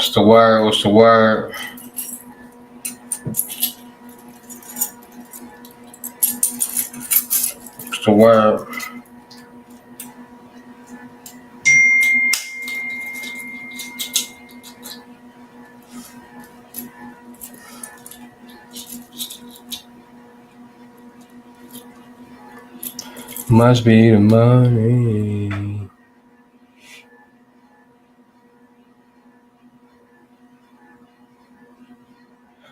What's the word? What's the word? What's the word? Must be the money.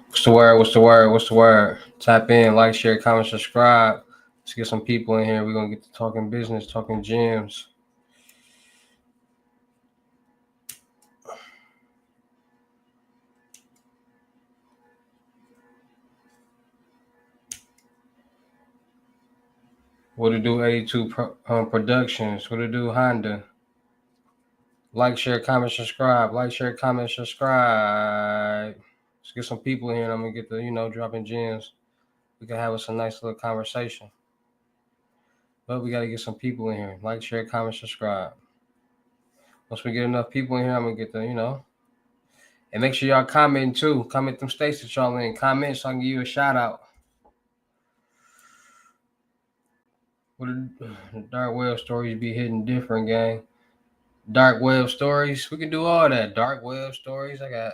What's the word? What's the word? What's the word? Tap in, like, share, comment, subscribe. Let's get some people in here. We're gonna get to talking business, talking gems. What to do? 82 Productions. What to do? Honda. Like, share, comment, subscribe. Like, share, comment, subscribe. Let's get some people in here, and I'm gonna get the dropping gems. We can have us a nice little conversation. But we gotta get some people in here. Like, share, comment, subscribe. Once we get enough people in here, I'm gonna get and make sure y'all comment too. Comment them states that y'all in. Comment so I can give you a shout out. What the dark web stories be hitting different, gang. Dark web stories. We can do all that. Dark web stories. I got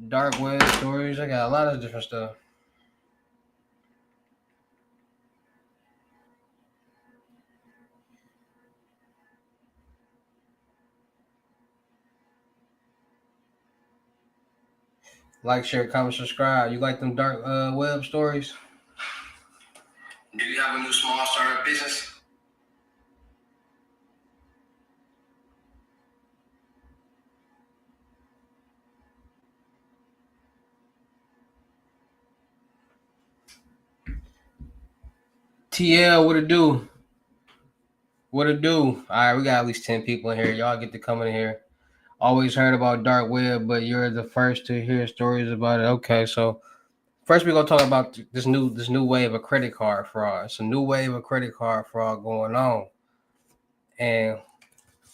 dark web stories. I got a lot of different stuff. Like, share, comment, subscribe. You like them dark web stories? Do you have a new small startup business? TL, what it do? What it do? All right, we got at least 10 people in here. Y'all get to come in here. Always heard about dark web, but you're the first to hear stories about it. Okay, so first we're gonna talk about this new wave of credit card fraud. It's a new wave of credit card fraud going on. And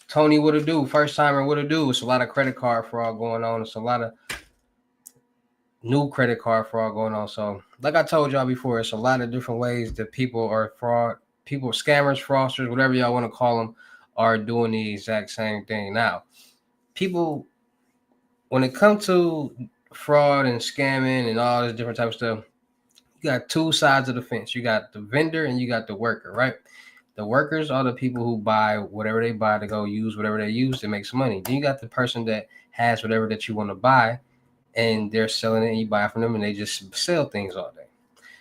Tony, what it do? First timer, what it do? It's a lot of credit card fraud going on. It's a lot of new credit card fraud going on. So, like I told y'all before, it's a lot of different ways that people are fraud, people, scammers, fraudsters, whatever y'all want to call them, are doing the exact same thing. Now, people, when it comes to fraud and scamming and all this different type of stuff, you got two sides of the fence. You got the vendor and you got the worker, right? The workers are the people who buy whatever they buy to go use whatever they use to make some money. Then you got the person that has whatever that you want to buy and they're selling it and you buy from them and they just sell things all day.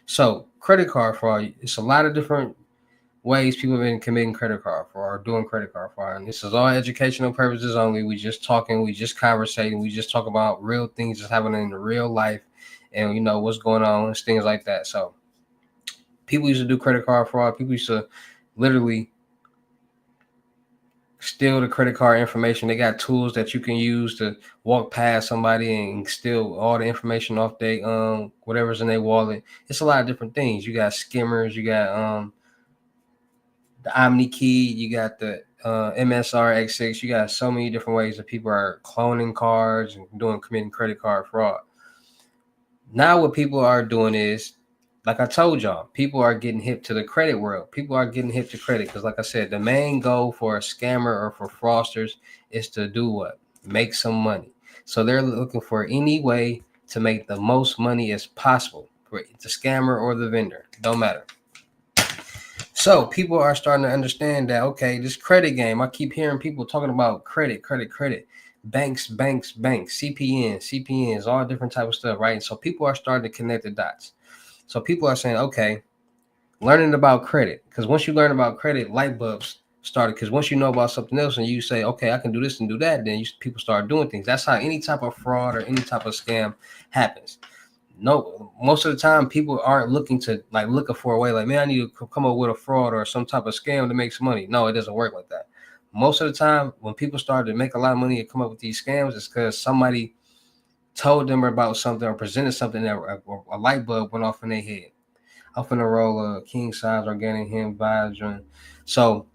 So credit card fraud, it's a lot of different ways people have been committing credit card fraud or doing credit card fraud. And this is all educational purposes only. We just talking, we just conversating, we just talk about real things that's happening in the real life and what's going on and things like that. So people used to do credit card fraud. People used to literally steal the credit card information. They got tools that you can use to walk past somebody and steal all the information off they whatever's in their wallet. It's a lot of different things. You got skimmers, you got the Omni Key, you got the MSR X6. You got so many different ways that people are cloning cards and committing credit card fraud. Now what people are doing is, like I told y'all, people are getting hip to the credit world. People are getting hip to credit because, like I said, the main goal for a scammer or for fraudsters is to do what? Make some money. So they're looking for any way to make the most money as possible for the scammer or the vendor. Don't matter. So people are starting to understand that, okay, this credit game, I keep hearing people talking about credit, banks, CPNs, all different type of stuff, right? And so people are starting to connect the dots. So people are saying, okay, learning about credit, because once you learn about credit, light bulbs started. Because once you know about something else and you say, okay, I can do this and do that, then people start doing things. That's how any type of fraud or any type of scam happens. No, most of the time people aren't looking for a way like, man, I need to come up with a fraud or some type of scam to make some money. No, it doesn't work like that. Most of the time when people start to make a lot of money and come up with these scams, it's because somebody told them about something or presented something that a light bulb went off in their head. I'm finna roll a king size organic hemp vibes. So,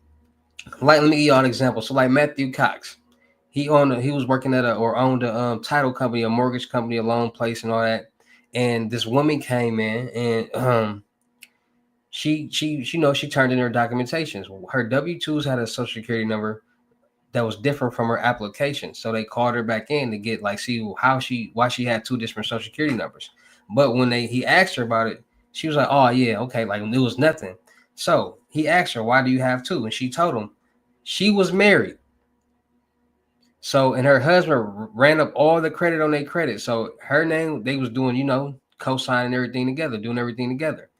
like, let me give y'all an example. So, like Matthew Cox, He was working at a or owned a title company, a mortgage company, a loan place, and all that. And this woman came in, and she turned in her documentations. Her W-2s had a social security number that was different from her application. So they called her back in to get like see why she had two different social security numbers. But when he asked her about it, she was like, "Oh yeah, okay," like it was nothing. So he asked her, "Why do you have two?" And she told him she was married. So and her husband ran up all the credit on their credit. So her name, they was doing, co-signing everything together, doing everything together.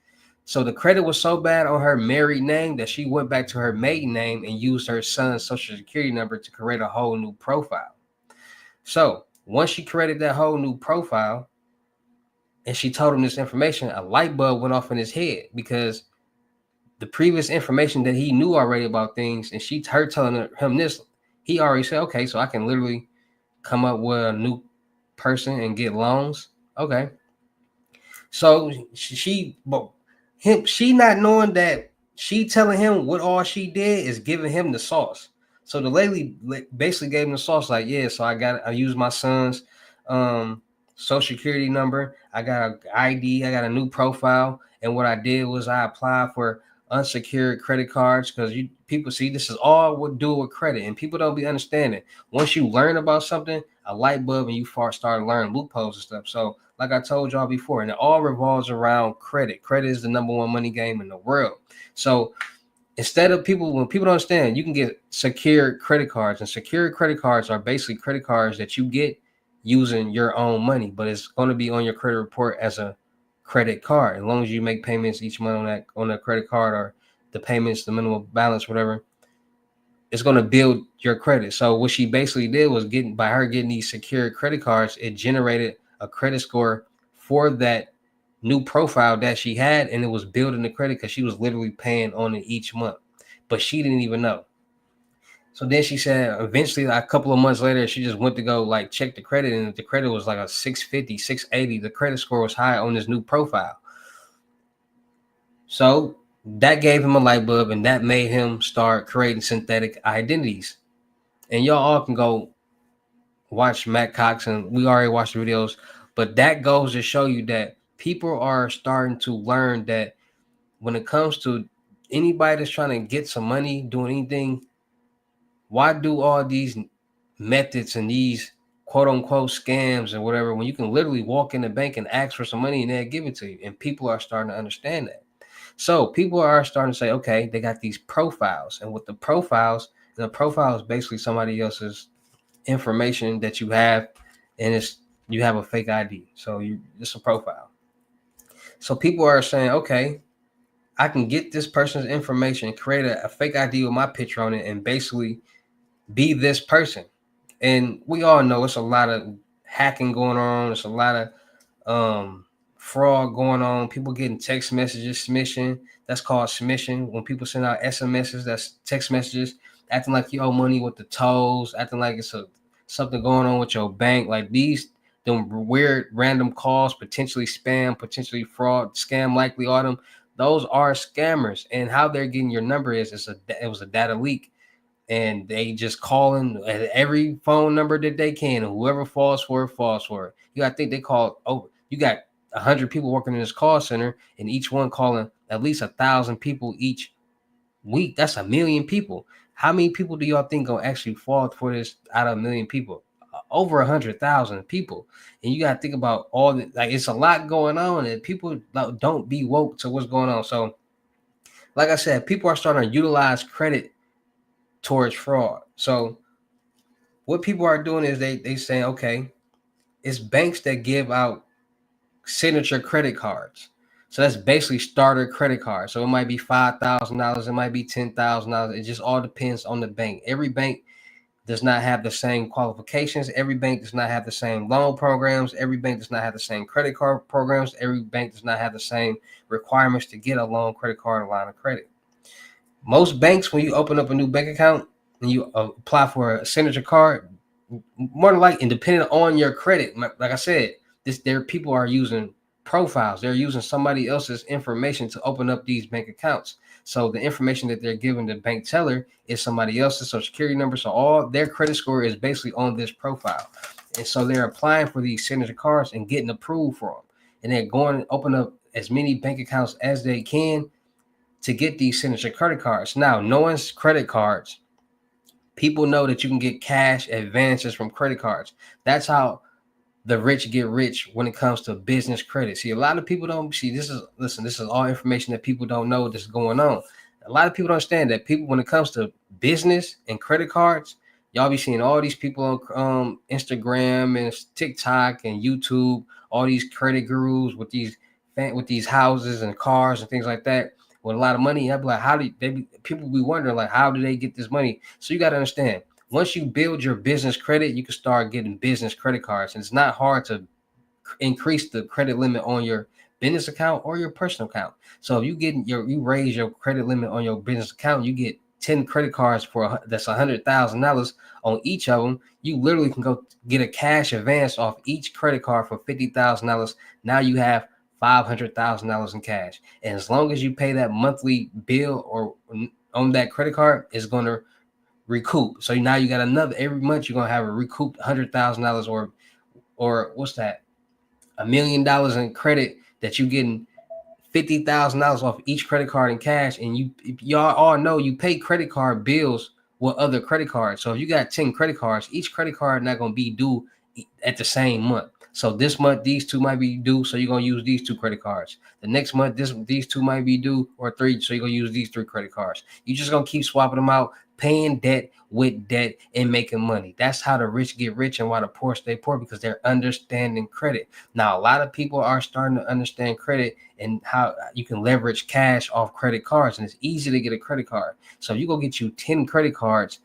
So the credit was so bad on her married name that she went back to her maiden name and used her son's social security number to create a whole new profile. So once she created that whole new profile and she told him this information, a light bulb went off in his head because the previous information that he knew already about things, and her telling him this, he already said, okay, so I can literally come up with a new person and get loans. Okay. So she not knowing that she telling him what all she did is giving him the sauce. So the lady basically gave him the sauce, like, yeah, so I used my son's social security number, I got an ID, I got a new profile, and what I did was I applied for unsecured credit cards because people see this is all what do with credit, and people don't be understanding. Once you learn about something, a light bulb, and you start learning loopholes and stuff. So like I told y'all before, and it all revolves around credit. Credit is the number one money game in the world. So instead of when people don't understand, you can get secured credit cards, and secured credit cards are basically credit cards that you get using your own money, but it's going to be on your credit report as a credit card. As long as you make payments each month on that credit card, or the payments, the minimum balance, whatever, it's going to build your credit. So what she basically did was by her getting these secured credit cards, it generated a credit score for that new profile that she had, and it was building the credit because she was literally paying on it each month, but she didn't even know. So then she said eventually, like a couple of months later, she just went to go like check the credit, and the credit was like a 650, 680. The credit score was high on this new profile. So that gave him a light bulb, and that made him start creating synthetic identities. And y'all all can go watch Matt Cox, and we already watched the videos, but that goes to show you that people are starting to learn that when it comes to anybody that's trying to get some money, doing anything, why do all these methods and these quote unquote scams and whatever when you can literally walk in the bank and ask for some money and they'll give it to you? And people are starting to understand that. So people are starting to say, okay, they got these profiles, and with the profile is basically somebody else's information that you have, and you have a fake ID. So it's a profile. So people are saying, okay, I can get this person's information, create a fake ID with my picture on it, and basically be this person. And we all know it's a lot of hacking going on. It's a lot of fraud going on. People getting text messages, smishing. That's called smishing. When people send out SMSs, that's text messages, acting like you owe money with the tolls, acting like it's something going on with your bank. Like them weird random calls, potentially spam, potentially fraud, scam likely, all them. Those are scammers. And how they're getting your number it was a data leak, and they just calling at every phone number that they can, and whoever falls for it, falls for it. You got to think they call over. You got 100 people working in this call center, and each one calling at least 1,000 people each week. That's 1,000,000 people. How many people do y'all think gonna actually fall for this out of 1,000,000 people? Over 100,000 people. And you got to think about all the, like, it's a lot going on, and people don't be woke to what's going on. So, like I said, people are starting to utilize credit towards fraud. So what people are doing is they saying, okay, it's banks that give out signature credit cards. So that's basically starter credit cards. So it might be $5,000, it might be $10,000. It just all depends on the bank. Every bank does not have the same qualifications. Every bank does not have the same loan programs. Every bank does not have the same credit card programs. Every bank does not have the same requirements to get a loan, credit card, or line of credit. Most banks, when you open up a new bank account and you apply for a signature card, more than likely, and depending on your credit, like I said, their people are using profiles. They're using somebody else's information to open up these bank accounts. So the information that they're giving the bank teller is somebody else's social security number. So all their credit score is basically on this profile. And so they're applying for these signature cards and getting approved for them. And they're going to open up as many bank accounts as they can to get these signature credit cards. Now, knowing credit cards, people know that you can get cash advances from credit cards. That's how the rich get rich when it comes to business credit. See, a lot of people don't see this is listen, this is all information that people don't know that's going on. A lot of people don't understand that people, when it comes to business and credit cards, y'all be seeing all these people on Instagram and TikTok and YouTube, all these credit gurus with these houses and cars and things like that with a lot of money. I'd be like, how do they be, people be wondering like, how do they get this money? So you got to understand, once you build your business credit, you can start getting business credit cards. And it's not hard to increase the credit limit on your business account or your personal account. So if you raise your credit limit on your business account, you get 10 credit cards for that's $100,000 on each of them. You literally can go get a cash advance off each credit card for $50,000. Now you have $500,000 in cash. And as long as you pay that monthly bill or on that credit card, it's going to recoup. So now you got another, every month you're gonna have a recouped $100,000 or what's that, $1,000,000 in credit that you getting $50,000 off each credit card in cash. And y'all all know you pay credit card bills with other credit cards. So if you got 10 credit cards, each credit card not gonna be due at the same month. So this month these two might be due, so you're gonna use these two credit cards. The next month these two might be due, or three, so you're gonna use these three credit cards. You're just gonna keep swapping them out, paying debt with debt and making money. That's how the rich get rich and why the poor stay poor, because they're understanding credit. Now a lot of people are starting to understand credit and how you can leverage cash off credit cards, and it's easy to get a credit card. So you go get you 10 credit cards,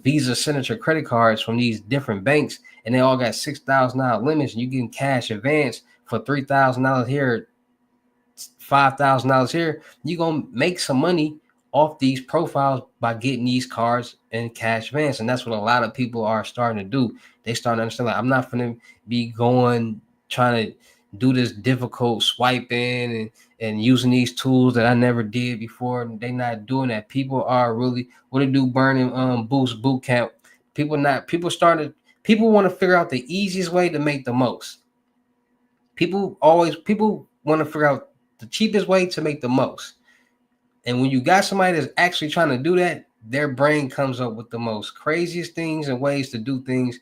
Visa signature credit cards from these different banks, and they all got $6,000 limits, and you getting cash advance for $3,000 here, $5,000 here. You're gonna make some money off these profiles by getting these cards and cash advance. And that's what a lot of people are starting to do. They start to understand, like, I'm not gonna be going trying to do this difficult swiping and using these tools that I never did before. They not doing that. People are really, what to do, burning boost boot camp. People want to figure out the easiest way to make the most. People want to figure out the cheapest way to make the most. And when you got somebody that's actually trying to do that, their brain comes up with the most craziest things and ways to do things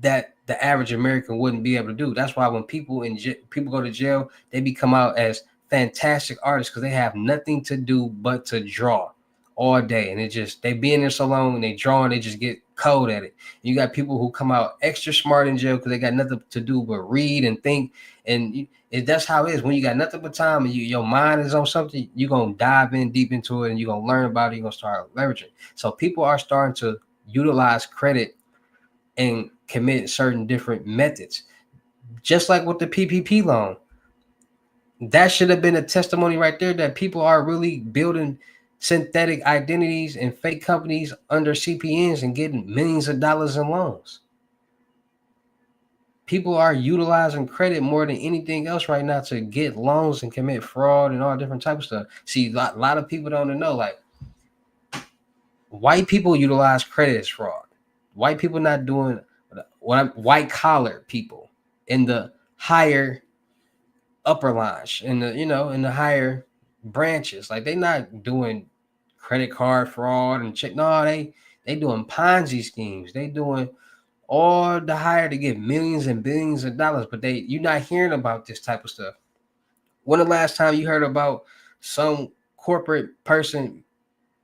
that the average American wouldn't be able to do. That's why when people people go to jail, they become out as fantastic artists, because they have nothing to do but to draw all day. And they be in there so long and they draw and they just get cold at it. And you got people who come out extra smart in jail because they got nothing to do but read and think. And that's how it is. When you got nothing but time and your mind is on something, you're going to dive in deep into it and you're going to learn about it. You're going to start leveraging. So people are starting to utilize credit and commit certain different methods. Just like with the PPP loan. That should have been a testimony right there that people are really building synthetic identities and fake companies under CPNs and getting millions of dollars in loans. People are utilizing credit more than anything else right now to get loans and commit fraud and all different types of stuff. See, a lot of people don't know, like, white people utilize credit as fraud. White people not doing white collar people in the higher upper lines, in the higher branches, like, they not doing credit card fraud and check. No, they doing Ponzi schemes. They doing all the higher to get millions and billions of dollars, but you're not hearing about this type of stuff. When the last time you heard about some corporate person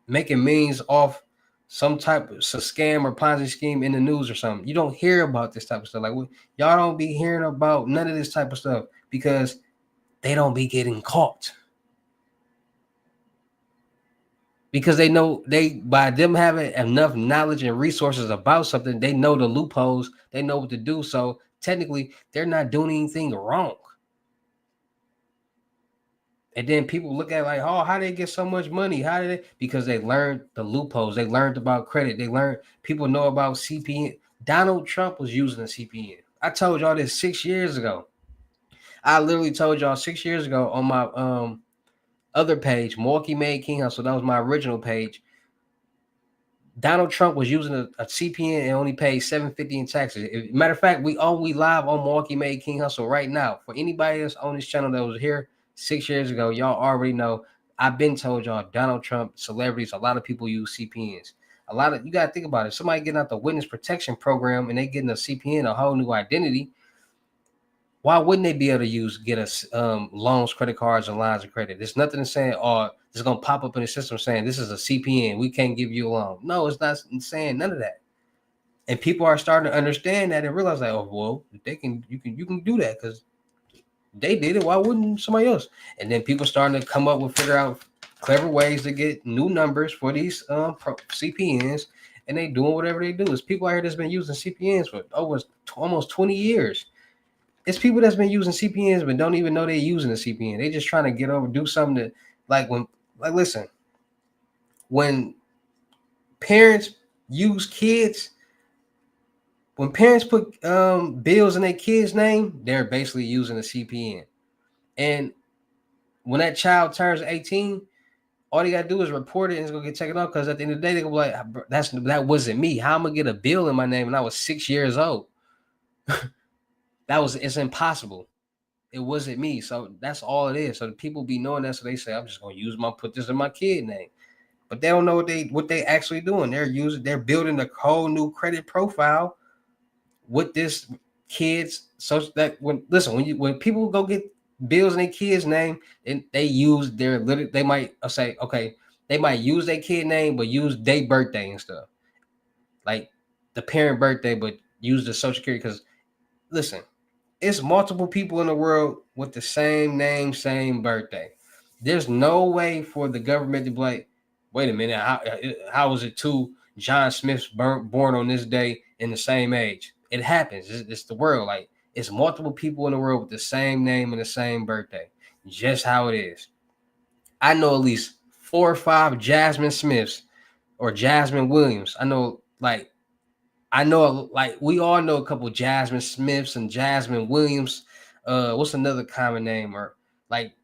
making millions off some type of scam or Ponzi scheme in the news or something? You don't hear about this type of stuff. Like, y'all don't be hearing about none of this type of stuff because they don't be getting caught. Because they know, by them having enough knowledge and resources about something, they know the loopholes, they know what to do. So technically, they're not doing anything wrong. And then people look at it like, oh, how did they get so much money? How did they? Because they learned the loopholes. They learned about credit. People know about CPN. Donald Trump was using a CPN. I told y'all this 6 years ago. I literally told y'all 6 years ago on my other page, Milwaukee Made King Hustle, that was my original page. Donald Trump was using a CPN and only paid $750 in taxes. Matter of fact, we live on Milwaukee Made King Hustle right now. For anybody that's on this channel that was here 6 years ago, y'all already know. I've been told y'all Donald Trump, celebrities, a lot of people use CPNs. A lot of you gotta think about it. Somebody getting out the witness protection program and they getting a CPN, a whole new identity. Why wouldn't they be able to get us loans, credit cards, and lines of credit? There's nothing saying, oh, it's going to pop up in the system saying this is a CPN. We can't give you a loan. No, it's not saying none of that. And people are starting to understand that and realize like, oh, well, you can do that because they did it. Why wouldn't somebody else? And then people starting to come up with figure out clever ways to get new numbers for these CPNs, and they doing whatever they do. There's people out here that's been using CPNs for almost 20 years. It's people that's been using CPNs but don't even know they're using a CPN. They just trying to do something that listen, when parents use kids, when parents put bills in their kid's name, they're basically using a CPN. And when that child turns 18, all they gotta do is report it and it's gonna get taken off because at the end of the day, they're gonna be like, that wasn't me. How am I gonna get a bill in my name when I was 6 years old? It's impossible. It wasn't me. So that's all it is. So the people be knowing that, so they say, I'm just gonna put this in my kid name. But they don't know what they actually doing. They're building a whole new credit profile with this kids. So that when people go get bills in their kid's name, and they use they might say, okay, they might use their kid name, but use their birthday and stuff. Like the parent birthday, but use the social security. Because listen, it's multiple people in the world with the same name, same birthday. There's no way for the government to be like, wait a minute, how is it two John Smiths born on this day in the same age? It happens. It's the world. Like, it's multiple people in the world with the same name and the same birthday. Just how it is. I know at least 4 or 5 Jasmine Smiths or Jasmine Williams. I know we all know a couple Jasmine Smiths and Jasmine Williams. What's another common name? Or like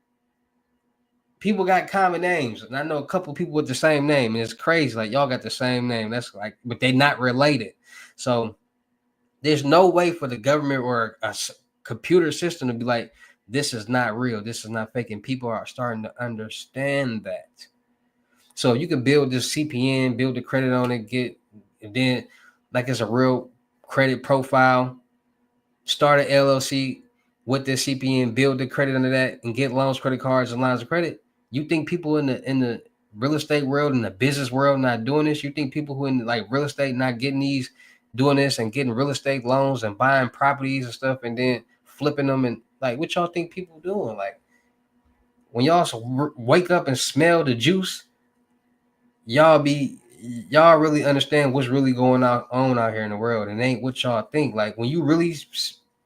people got common names, and I know a couple people with the same name, and it's crazy. Like y'all got the same name. That's like, but they're not related. So there's no way for the government or a computer system to be like, this is not real. This is not fake. And people are starting to understand that. So you can build this CPN, build the credit on it, and then like it's a real credit profile, start an LLC with this CPN, build the credit under that, and get loans, credit cards, and lines of credit. You think people in the real estate world, in the business world, not doing this? You think people who in like real estate not doing this and getting real estate loans and buying properties and stuff and then flipping them, and like what y'all think people doing? Like when y'all wake up and smell the juice, y'all really understand what's really going on out here in the world, and ain't what y'all think. Like when you really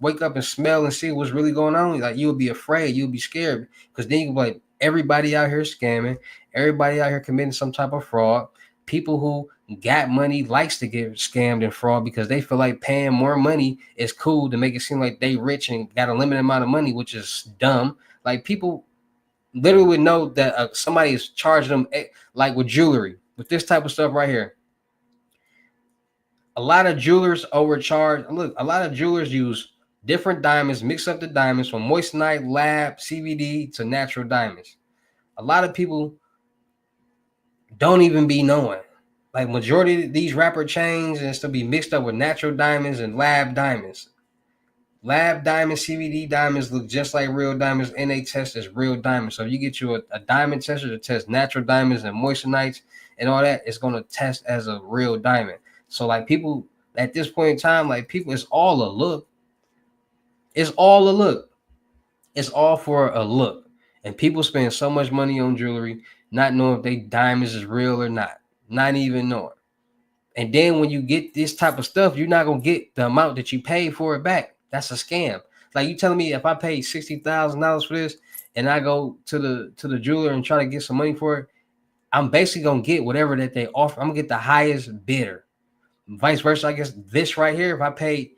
wake up and smell and see what's really going on, like you'll be afraid, you'll be scared, because then you can be like, everybody out here scamming, everybody out here committing some type of fraud. People who got money likes to get scammed and fraud because they feel like paying more money is cool to make it seem like they rich and got a limited amount of money, which is dumb. Like people literally would know that somebody is charging them, like with jewelry, with this type of stuff right here. A lot of jewelers overcharge. Look, a lot of jewelers use different diamonds, mix up the diamonds from moissanite, lab, CBD to natural diamonds. A lot of people don't even be knowing. Like majority of these rapper chains and stuff be mixed up with natural diamonds and lab diamonds. Lab diamonds, CBD diamonds look just like real diamonds, and they test as real diamonds. So if you get you a diamond tester to test natural diamonds and moissanites and all that, it's going to test as a real diamond. So like people at this point in time, like people, it's all a look. It's all a look. It's all for a look. And people spend so much money on jewelry, not knowing if they diamonds is real or not even knowing. And then when you get this type of stuff, you're not gonna get the amount that you paid for it back. That's a scam. Like you telling me if I paid $60,000 for this and I go to the jeweler and try to get some money for it, I'm basically gonna get whatever that they offer. I'm gonna get the highest bidder. Vice versa, I guess this right here, if I paid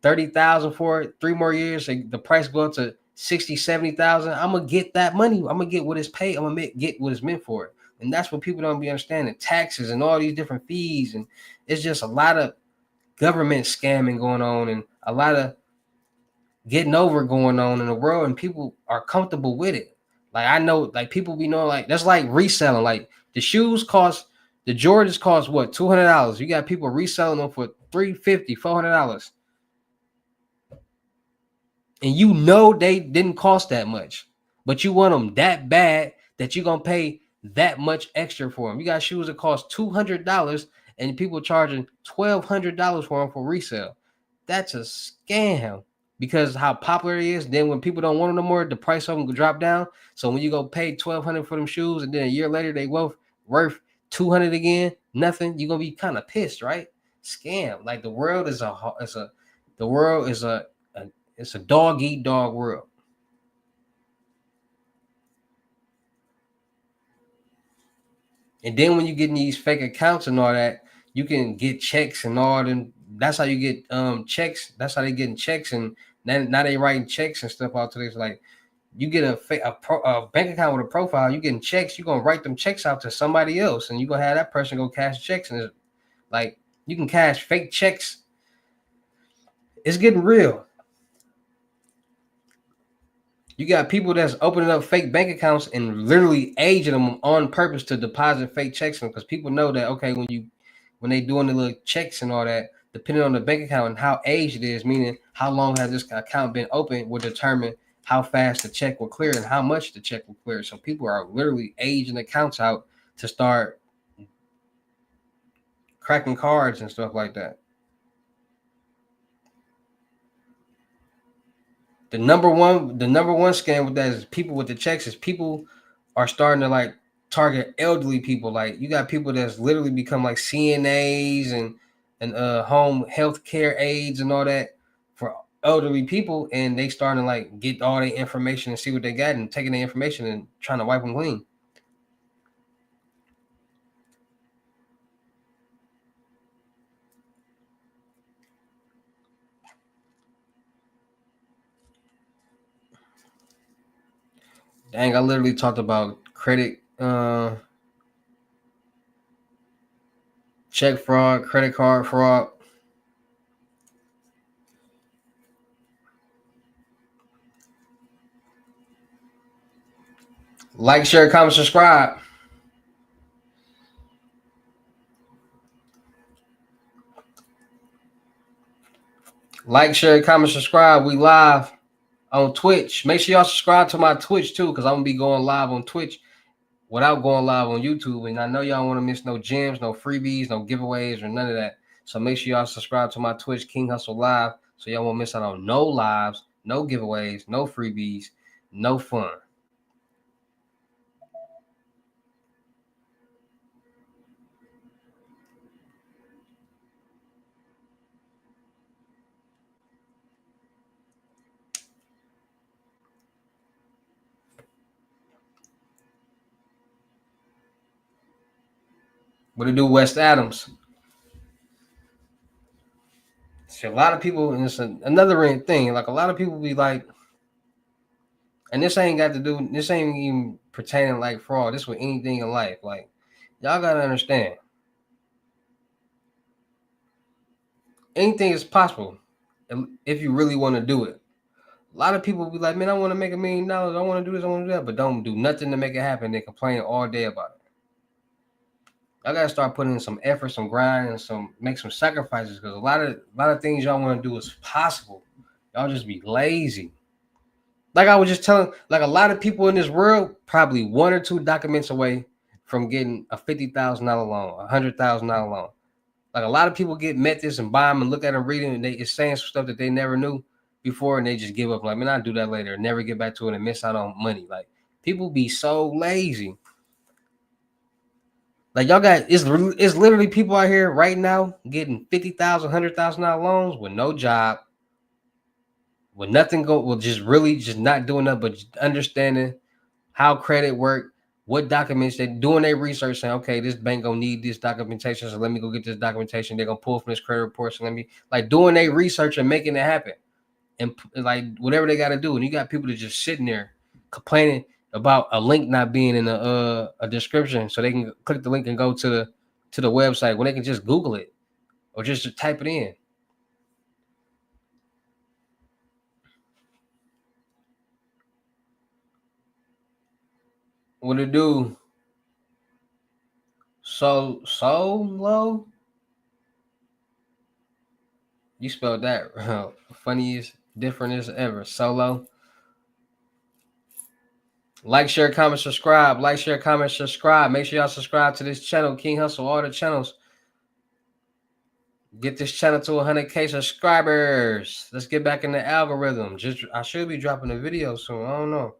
$30,000 for it, 3 more years, the price go up to 60, 70,000. I'm gonna get that money. I'm gonna get what it's paid. I'm gonna get what it's meant for. And that's what people don't be understanding. Taxes and all these different fees. And it's just a lot of government scamming going on and a lot of getting over going on in the world, and people are comfortable with it. Like I know, like people be knowing, like that's like reselling. Like the shoes cost, the Jordans cost what, $200. You got people reselling them for $350, $400, and you know they didn't cost that much, but you want them that bad that you're gonna pay that much extra for them. You got shoes that cost $200, and people charging $1,200 for them for resale. That's a scam because how popular it is. Then when people don't want them no more, the price of them will drop down. So when you go pay $1,200 for them shoes, and then a year later they worth $200 again, nothing, you're gonna be kind of pissed, right? Scam. Like the world is the world is a it's a dog eat dog world. And then when you get in these fake accounts and all that, you can get checks and all them. That's how you get checks. That's how they getting checks, and then now they writing checks and stuff out today. It's like you get a bank account with a profile, you getting checks, you're gonna write them checks out to somebody else, and you're gonna have that person go cash checks, and it's like you can cash fake checks. It's getting real. You got people that's opening up fake bank accounts and literally aging them on purpose to deposit fake checks in, because people know that okay, when they doing the little checks and all that, depending on the bank account and how aged it is, meaning how long has this account been open, will determine how fast the check will clear and how much the check will clear. So people are literally aging accounts out to start cracking cards and stuff like that. The number one scam with that is people with the checks. Is people are starting to like target elderly people. Like you got people that's literally become like CNAs and home health care aides and all that for elderly people, and they starting to like get all their information and see what they got and taking the information and trying to wipe them clean. Dang, I literally talked about credit check fraud, credit card fraud. Like, share, comment, subscribe. Like, share, comment, subscribe. We live on Twitch. Make sure y'all subscribe to my Twitch too, because I'm gonna be going live on Twitch without going live on YouTube. And I know y'all want to miss no gems, no freebies, no giveaways, or none of that. So make sure y'all subscribe to my Twitch, King Hussle Live, so y'all won't miss out on no lives, no giveaways, no freebies, no fun. What to do, West Adams? See, a lot of people, and it's another thing. Like a lot of people be like, and this ain't got to do. This ain't even pertaining like fraud. This with anything in life. Like y'all gotta understand, anything is possible if you really want to do it. A lot of people be like, man, I want to make $1 million. I want to do this. I want to do that, but don't do nothing to make it happen. They complain all day about it. I gotta start putting in some effort, some grind, and make some sacrifices, because a lot of things y'all want to do is possible. Y'all just be lazy. Like I was just telling, like a lot of people in this world probably one or two documents away from getting a $50,000 loan, $100,000 loan. Like a lot of people met this and buy them and look at them reading, and it's saying some stuff that they never knew before, and they just give up. Like, man, I'll do that later, and never get back to it and miss out on money. Like people be so lazy. Like y'all got it's literally people out here right now getting $50,000, $100,000 loans with no job, with nothing just really just not doing that, but just understanding how credit work, what documents they doing their research, saying, okay, this bank gonna need this documentation, so let me go get this documentation. They're gonna pull from this credit report, so let me like doing their research and making it happen. and like whatever they got to do. And you got people that just sitting there complaining about a link not being in a description, so they can click the link and go to the website when they can just Google it or just type it in. What it do? So low. You spelled that funniest, different as ever. Solo. Like, share, comment, subscribe. Like, share, comment, subscribe. Make sure y'all subscribe to this channel, King Hussle, all the channels. Get this channel to 100K subscribers. Let's get back in the algorithm. I should be dropping a video soon. I don't know.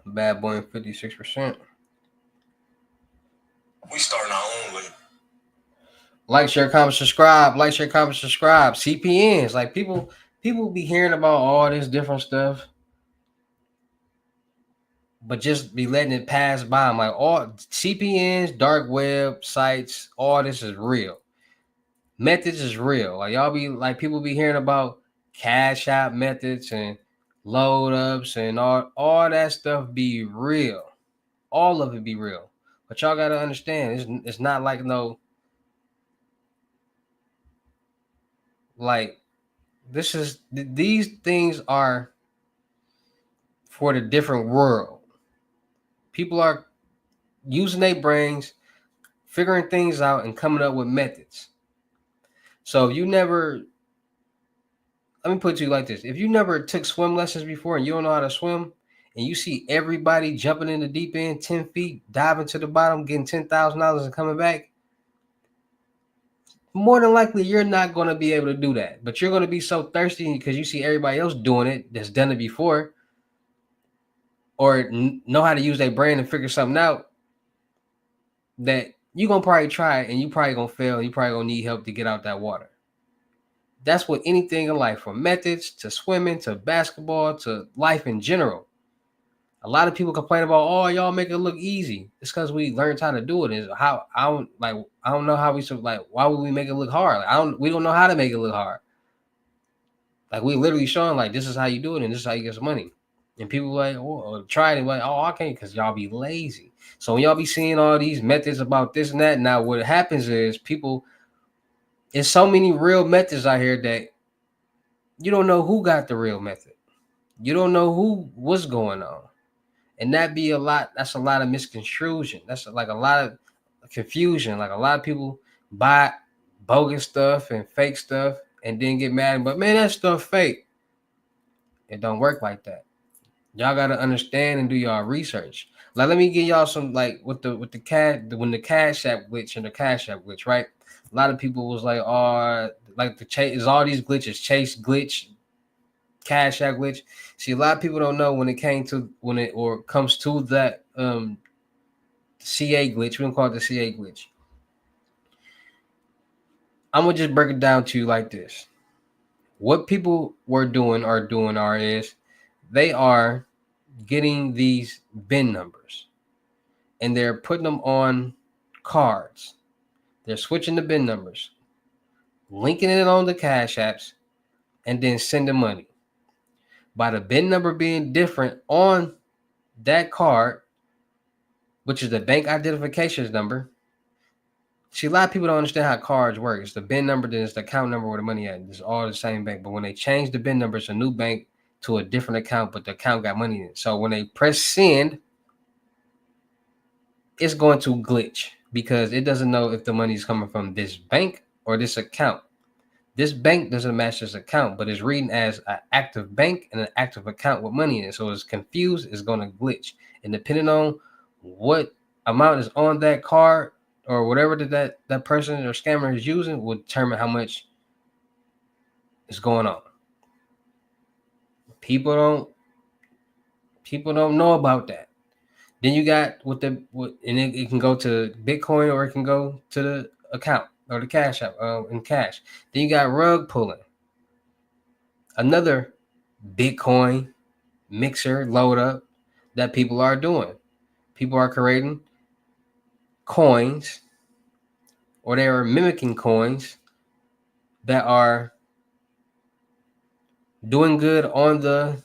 Bad boy in 56%. We starting our own way. Like, share, comment, subscribe. Like, share, comment, subscribe. CPNs. Like people be hearing about all this different stuff, but just be letting it pass by. I'm like, all CPNs, dark web sites, all this is real. Methods is real. Like y'all be like people be hearing about cash out methods and load ups and all that stuff be real. All of it be real. But y'all gotta understand, it's not like no like these things are for the different world. People are using their brains, figuring things out, and coming up with methods. So if you never, let me put it to you like this: if you never took swim lessons before and you don't know how to swim, and you see everybody jumping in the deep end, 10 feet, diving to the bottom, getting $10,000 and coming back, more than likely you're not going to be able to do that. But you're going to be so thirsty because you see everybody else doing it that's done it before, or know how to use their brain and figure something out, that you're going to probably try it and you probably going to fail and you probably going to need help to get out that water. That's what anything in life, from methods to swimming to basketball to life in general. A lot of people complain about, oh, y'all make it look easy. It's because we learned how to do it. Is how I don't know how we should, like, why would we make it look hard? Like, we don't know how to make it look hard. Like, we literally showing like this is how you do it and this is how you get some money. And people like, oh, try it, like, oh, I can't, because y'all be lazy. So when y'all be seeing all these methods about this and that, now what happens is people, there's so many real methods out here that you don't know who got the real method. You don't know what's going on. And that's a lot of misconstruction. That's like a lot of confusion. Like a lot of people buy bogus stuff and fake stuff and then get mad. But man, that stuff fake. It don't work like that. Y'all gotta understand and do y'all research. Like, let me give y'all some, like, with the when the Cash App glitch and the Cash App glitch, right? A lot of people was like, oh, like the chase is all these glitches, Chase glitch, Cash App glitch. See, a lot of people don't know when it comes to that CA glitch. We don't call it the CA glitch. I'm gonna just break it down to you like this. What people are doing is they are getting these BIN numbers and they're putting them on cards. They're switching the BIN numbers, linking it on the Cash Apps, and then sending money. By the BIN number being different on that card, which is the bank identifications number. See, a lot of people don't understand how cards work. It's the BIN number, then it's the account number where the money at. It's all the same bank. But when they change the BIN number, it's a new bank to a different account, but the account got money in it. So when they press send, it's going to glitch because it doesn't know if the money is coming from this bank or this account. This bank doesn't match this account, but it's reading as an active bank and an active account with money in it. So it's confused, it's going to glitch. And depending on what amount is on that card or whatever that person or scammer is using will determine how much is going on. People don't know about that. Then you got and it can go to Bitcoin or it can go to the account or the Cash App in cash. Then you got rug pulling. Another Bitcoin mixer load up that people are doing. People are creating coins, or they are mimicking coins that are doing good on the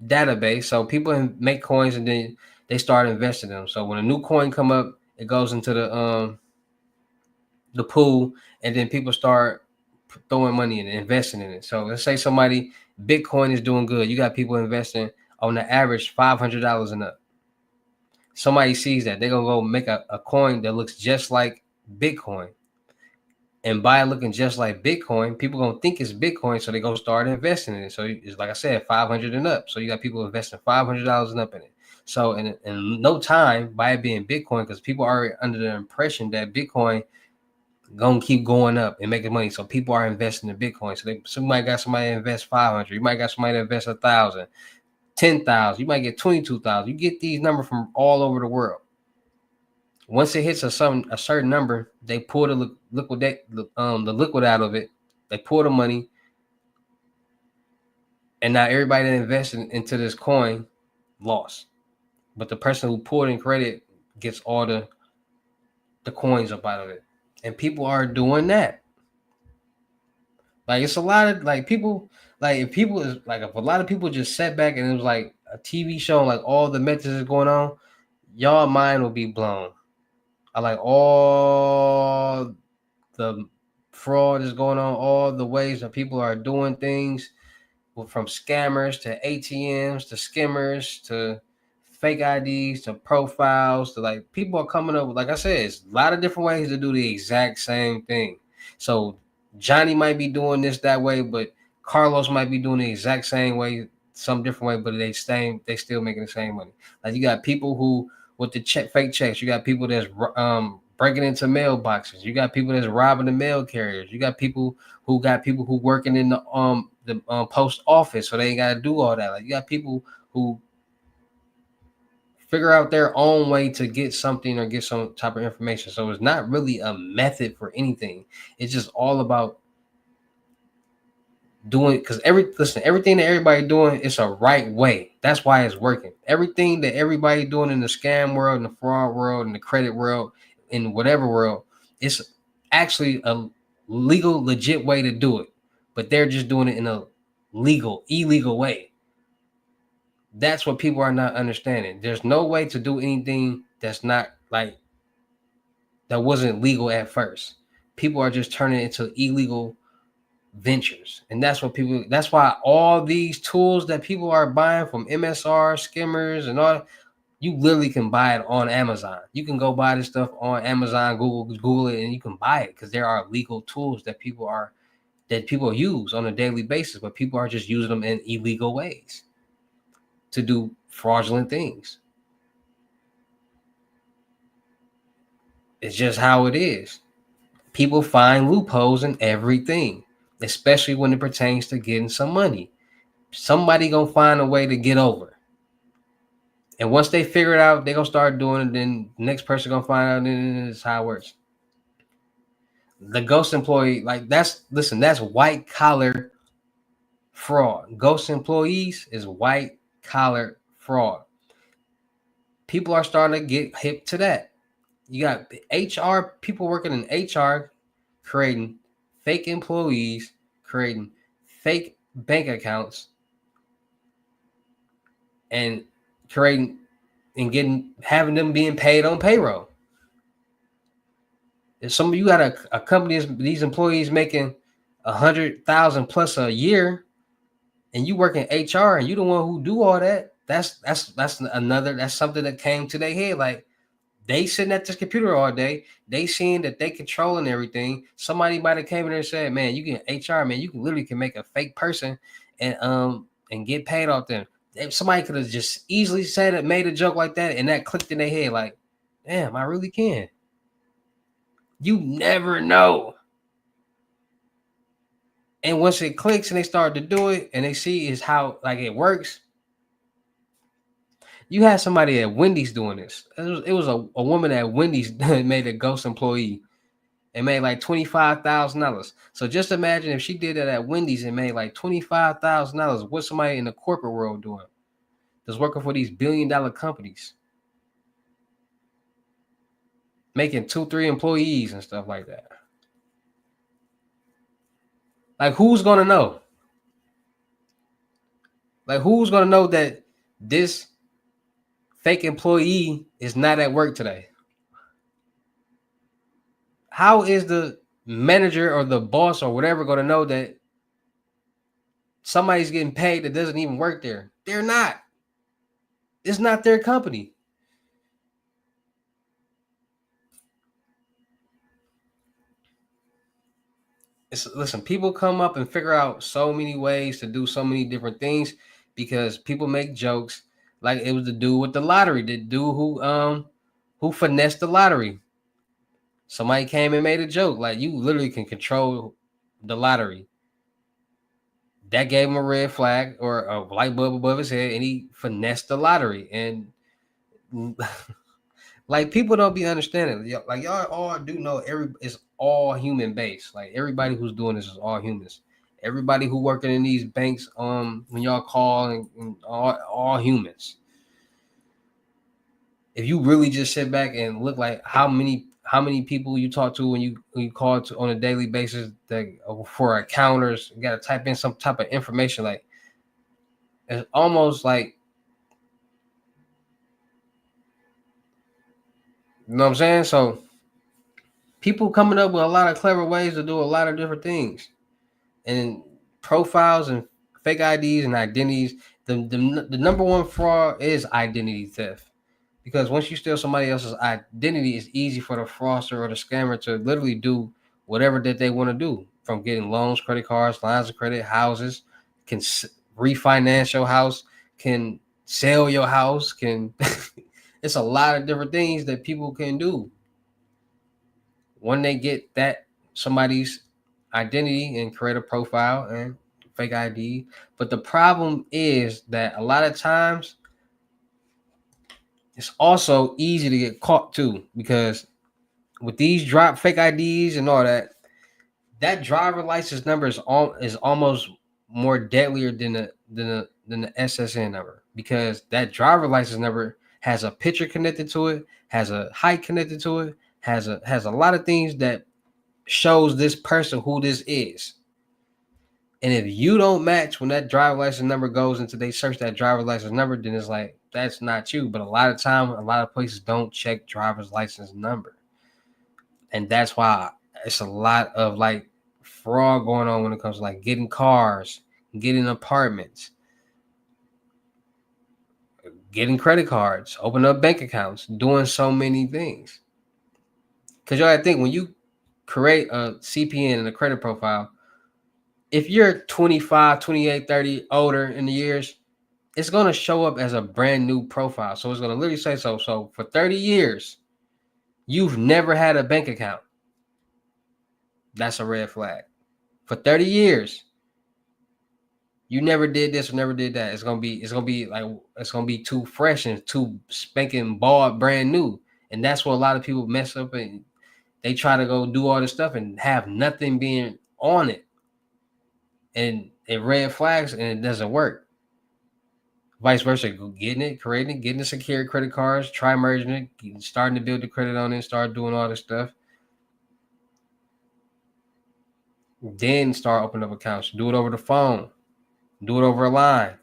database. So people make coins and then they start investing them. So when a new coin come up, it goes into the pool, and then people start throwing money in it, investing in it. So let's say somebody Bitcoin is doing good. You got people investing on the average $500 and up. Somebody sees that, they're gonna go make a coin that looks just like Bitcoin. And by looking just like Bitcoin, people gonna think it's Bitcoin, so they go start investing in it. So it's like I said, 500 and up. So you got people investing $500 and up in it. So in no time, by it being Bitcoin, because people are under the impression that Bitcoin gonna keep going up and making money. So people are investing in Bitcoin. So somebody got somebody to invest 500. You might got somebody to invest 1,000, 10,000. You might get 22,000. You get these numbers from all over the world. Once it hits a certain number, they pull the liquid out of it. They pull the money, and now everybody that invested into this coin lost. But the person who pulled in credit gets all the coins up out of it, and people are doing that. Like it's a lot of like people like if a lot of people just sat back and it was like a TV show, like all the methods is going on, y'all mind will be blown. I like all the fraud is going on, all the ways that people are doing things, from scammers to ATMs to skimmers to fake IDs to profiles to like people are coming up with, like I said, it's a lot of different ways to do the exact same thing. So Johnny might be doing this that way, but Carlos might be doing the exact same way, some different way, but they still making the same money. Like you got people who with the fake checks, you got people that's breaking into mailboxes, you got people that's robbing the mail carriers, you got people who working in the post office, so they ain't got to do all that. Like you got people who figure out their own way to get something or get some type of information. So it's not really a method for anything. It's just all about doing, because everything that everybody doing is a right way. That's why it's working. Everything that everybody doing in the scam world, in the fraud world, in the credit world, in whatever world, it's actually a legal, legit way to do it. But they're just doing it in a illegal way. That's what people are not understanding. There's no way to do anything that's not like that wasn't legal at first. People are just turning it into illegal ventures, and that's why all these tools that people are buying from MSR skimmers and all, you literally can buy it on Amazon. You can go buy this stuff on Amazon, Google it, and you can buy it, because there are legal tools that people use on a daily basis, but people are just using them in illegal ways to do fraudulent things. It's just how it is. People find loopholes in everything, especially when it pertains to getting some money. Somebody gonna find a way to get over. And once they figure it out, they gonna start doing it. Then the next person gonna find out, and this is how it works. The ghost employee, like that's white collar fraud. Ghost employees is white collar fraud. People are starting to get hip to that. You got HR people working in HR, creating fake employees, creating fake bank accounts, and creating and having them being paid on payroll. If some of you got a company, these employees making 100,000 plus a year, and you work in HR and you the one who do all that, that's something that came to their head. Like they sitting at this computer all day, they seeing that they controlling everything. Somebody might have came in there and said, "Man, you can HR, man, you can literally make a fake person and get paid off them." If somebody could have just easily said it, made a joke like that, and that clicked in their head, like, "Damn, I really can." You never know. And once it clicks and they start to do it and they see is how like it works. You had somebody at Wendy's doing this. It was a woman at Wendy's that made a ghost employee and made like $25,000. So just imagine if she did that at Wendy's and made like $25,000. What's somebody in the corporate world doing? that's working for these billion-dollar companies, making 2-3 employees and stuff like that. Like, who's gonna know? Like, who's gonna know that this fake employee is not at work today? How is the manager or the boss or whatever gonna know that somebody's getting paid that doesn't even work there? They're not. It's not their company. Listen, people come up and figure out so many ways to do so many different things because people make jokes. Like it was the dude with the lottery, the dude who finessed the lottery. Somebody came and made a joke like you literally can control the lottery. That gave him a red flag or a light bulb above his head, and he finessed the lottery. And like people don't be understanding. Like y'all all do know it's all human based. Like everybody who's doing this is all humans. Everybody who working in these banks, when y'all call and all humans. If you really just sit back and look like how many people you talk to when you call to on a daily basis that for encounters, you got to type in some type of information. Like it's almost like, you know what I'm saying? So people coming up with a lot of clever ways to do a lot of different things, and profiles and fake IDs and identities. The number one fraud is identity theft. Because once you steal somebody else's identity, it's easy for the fraudster or the scammer to literally do whatever that they want to do, from getting loans, credit cards, lines of credit, houses, can refinance your house, can sell your house, can it's a lot of different things that people can do when they get that somebody's identity and create a profile and fake ID. But the problem is that a lot of times it's also easy to get caught too, because with these drop fake IDs and all that, that driver license number is almost more deadlier than the SSN number, because that driver license number has a picture connected to it, has a height connected to it, has a lot of things that shows this person who this is. And if you don't match when that driver license number goes into, they search that driver license number, then it's like that's not you. But a lot of time, a lot of places don't check driver's license number, and that's why it's a lot of like fraud going on when it comes to like getting cars, getting apartments, getting credit cards, opening up bank accounts, doing so many things. Because you gotta think, when you create a CPN and a credit profile, if you're 25, 28, 30, older in the years, it's going to show up as a brand new profile. So it's going to literally say so for 30 years, you've never had a bank account. That's a red flag. For 30 years, you never did this or never did that. It's gonna be too fresh and too spanking bald, brand new. And that's what a lot of people mess up, and they try to go do all this stuff and have nothing being on it. And it red flags and it doesn't work. Vice versa, getting it, creating it, getting the secured credit cards, try merging it, starting to build the credit on it, start doing all this stuff. Then start opening up accounts. Do it over the phone. Do it over a line.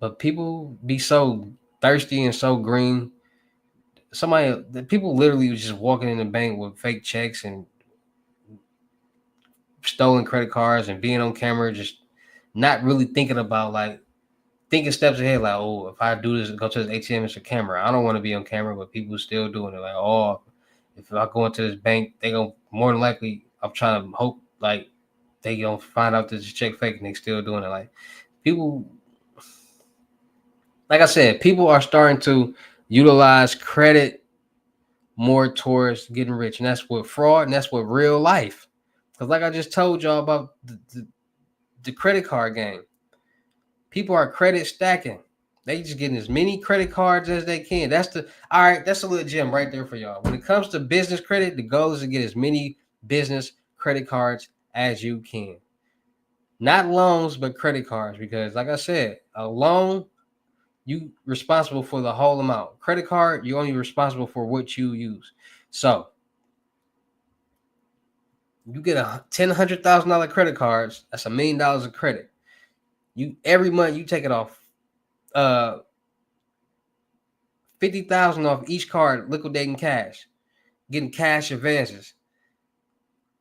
But people be so thirsty and so green. People literally was just walking in the bank with fake checks and stolen credit cards and being on camera, just not really thinking about like thinking steps ahead. Like, oh, if I do this, go to this ATM, it's a camera. I don't want to be on camera, but people still doing it. Like, oh, if I go into this bank, they gonna more than likely. I'm trying to hope like they gonna find out that this check fake, and they still doing it. Like people, like I said, people are starting to utilize credit more towards getting rich, and that's what fraud, and that's what real life. Because like I just told y'all about the credit card game, people are credit stacking. They just getting as many credit cards as they can. That's a little gem right there for y'all. When it comes to business credit, the goal is to get as many business credit cards as you can. Not loans, but credit cards. Because, like I said, a loan, you responsible for the whole amount. Credit card, you only responsible for what you use. So you get a $100,000 credit cards. That's $1 million of credit. You every month you take it off. 50,000 off each card, liquidating cash, getting cash advances.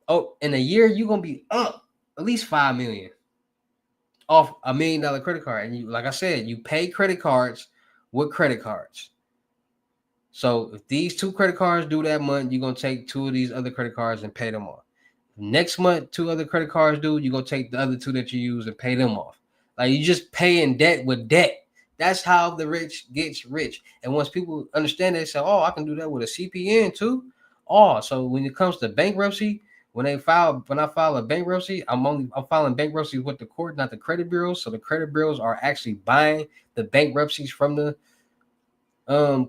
Oh, in a year you're gonna be up at least 5 million off $1 million credit card. And you, like I said, you pay credit cards with credit cards. So if these two credit cards do that month, you're gonna take two of these other credit cards and pay them off. Next month, two other credit cards do, you're gonna take the other two that you use and pay them off. Like you just paying debt with debt. That's how the rich gets rich. And once people understand that, they say, "Oh, I can do that with a CPN too." Oh, so when it comes to bankruptcy, when I file a bankruptcy, I'm filing bankruptcy with the court, not the credit bureaus. So the credit bureaus are actually buying the bankruptcies from the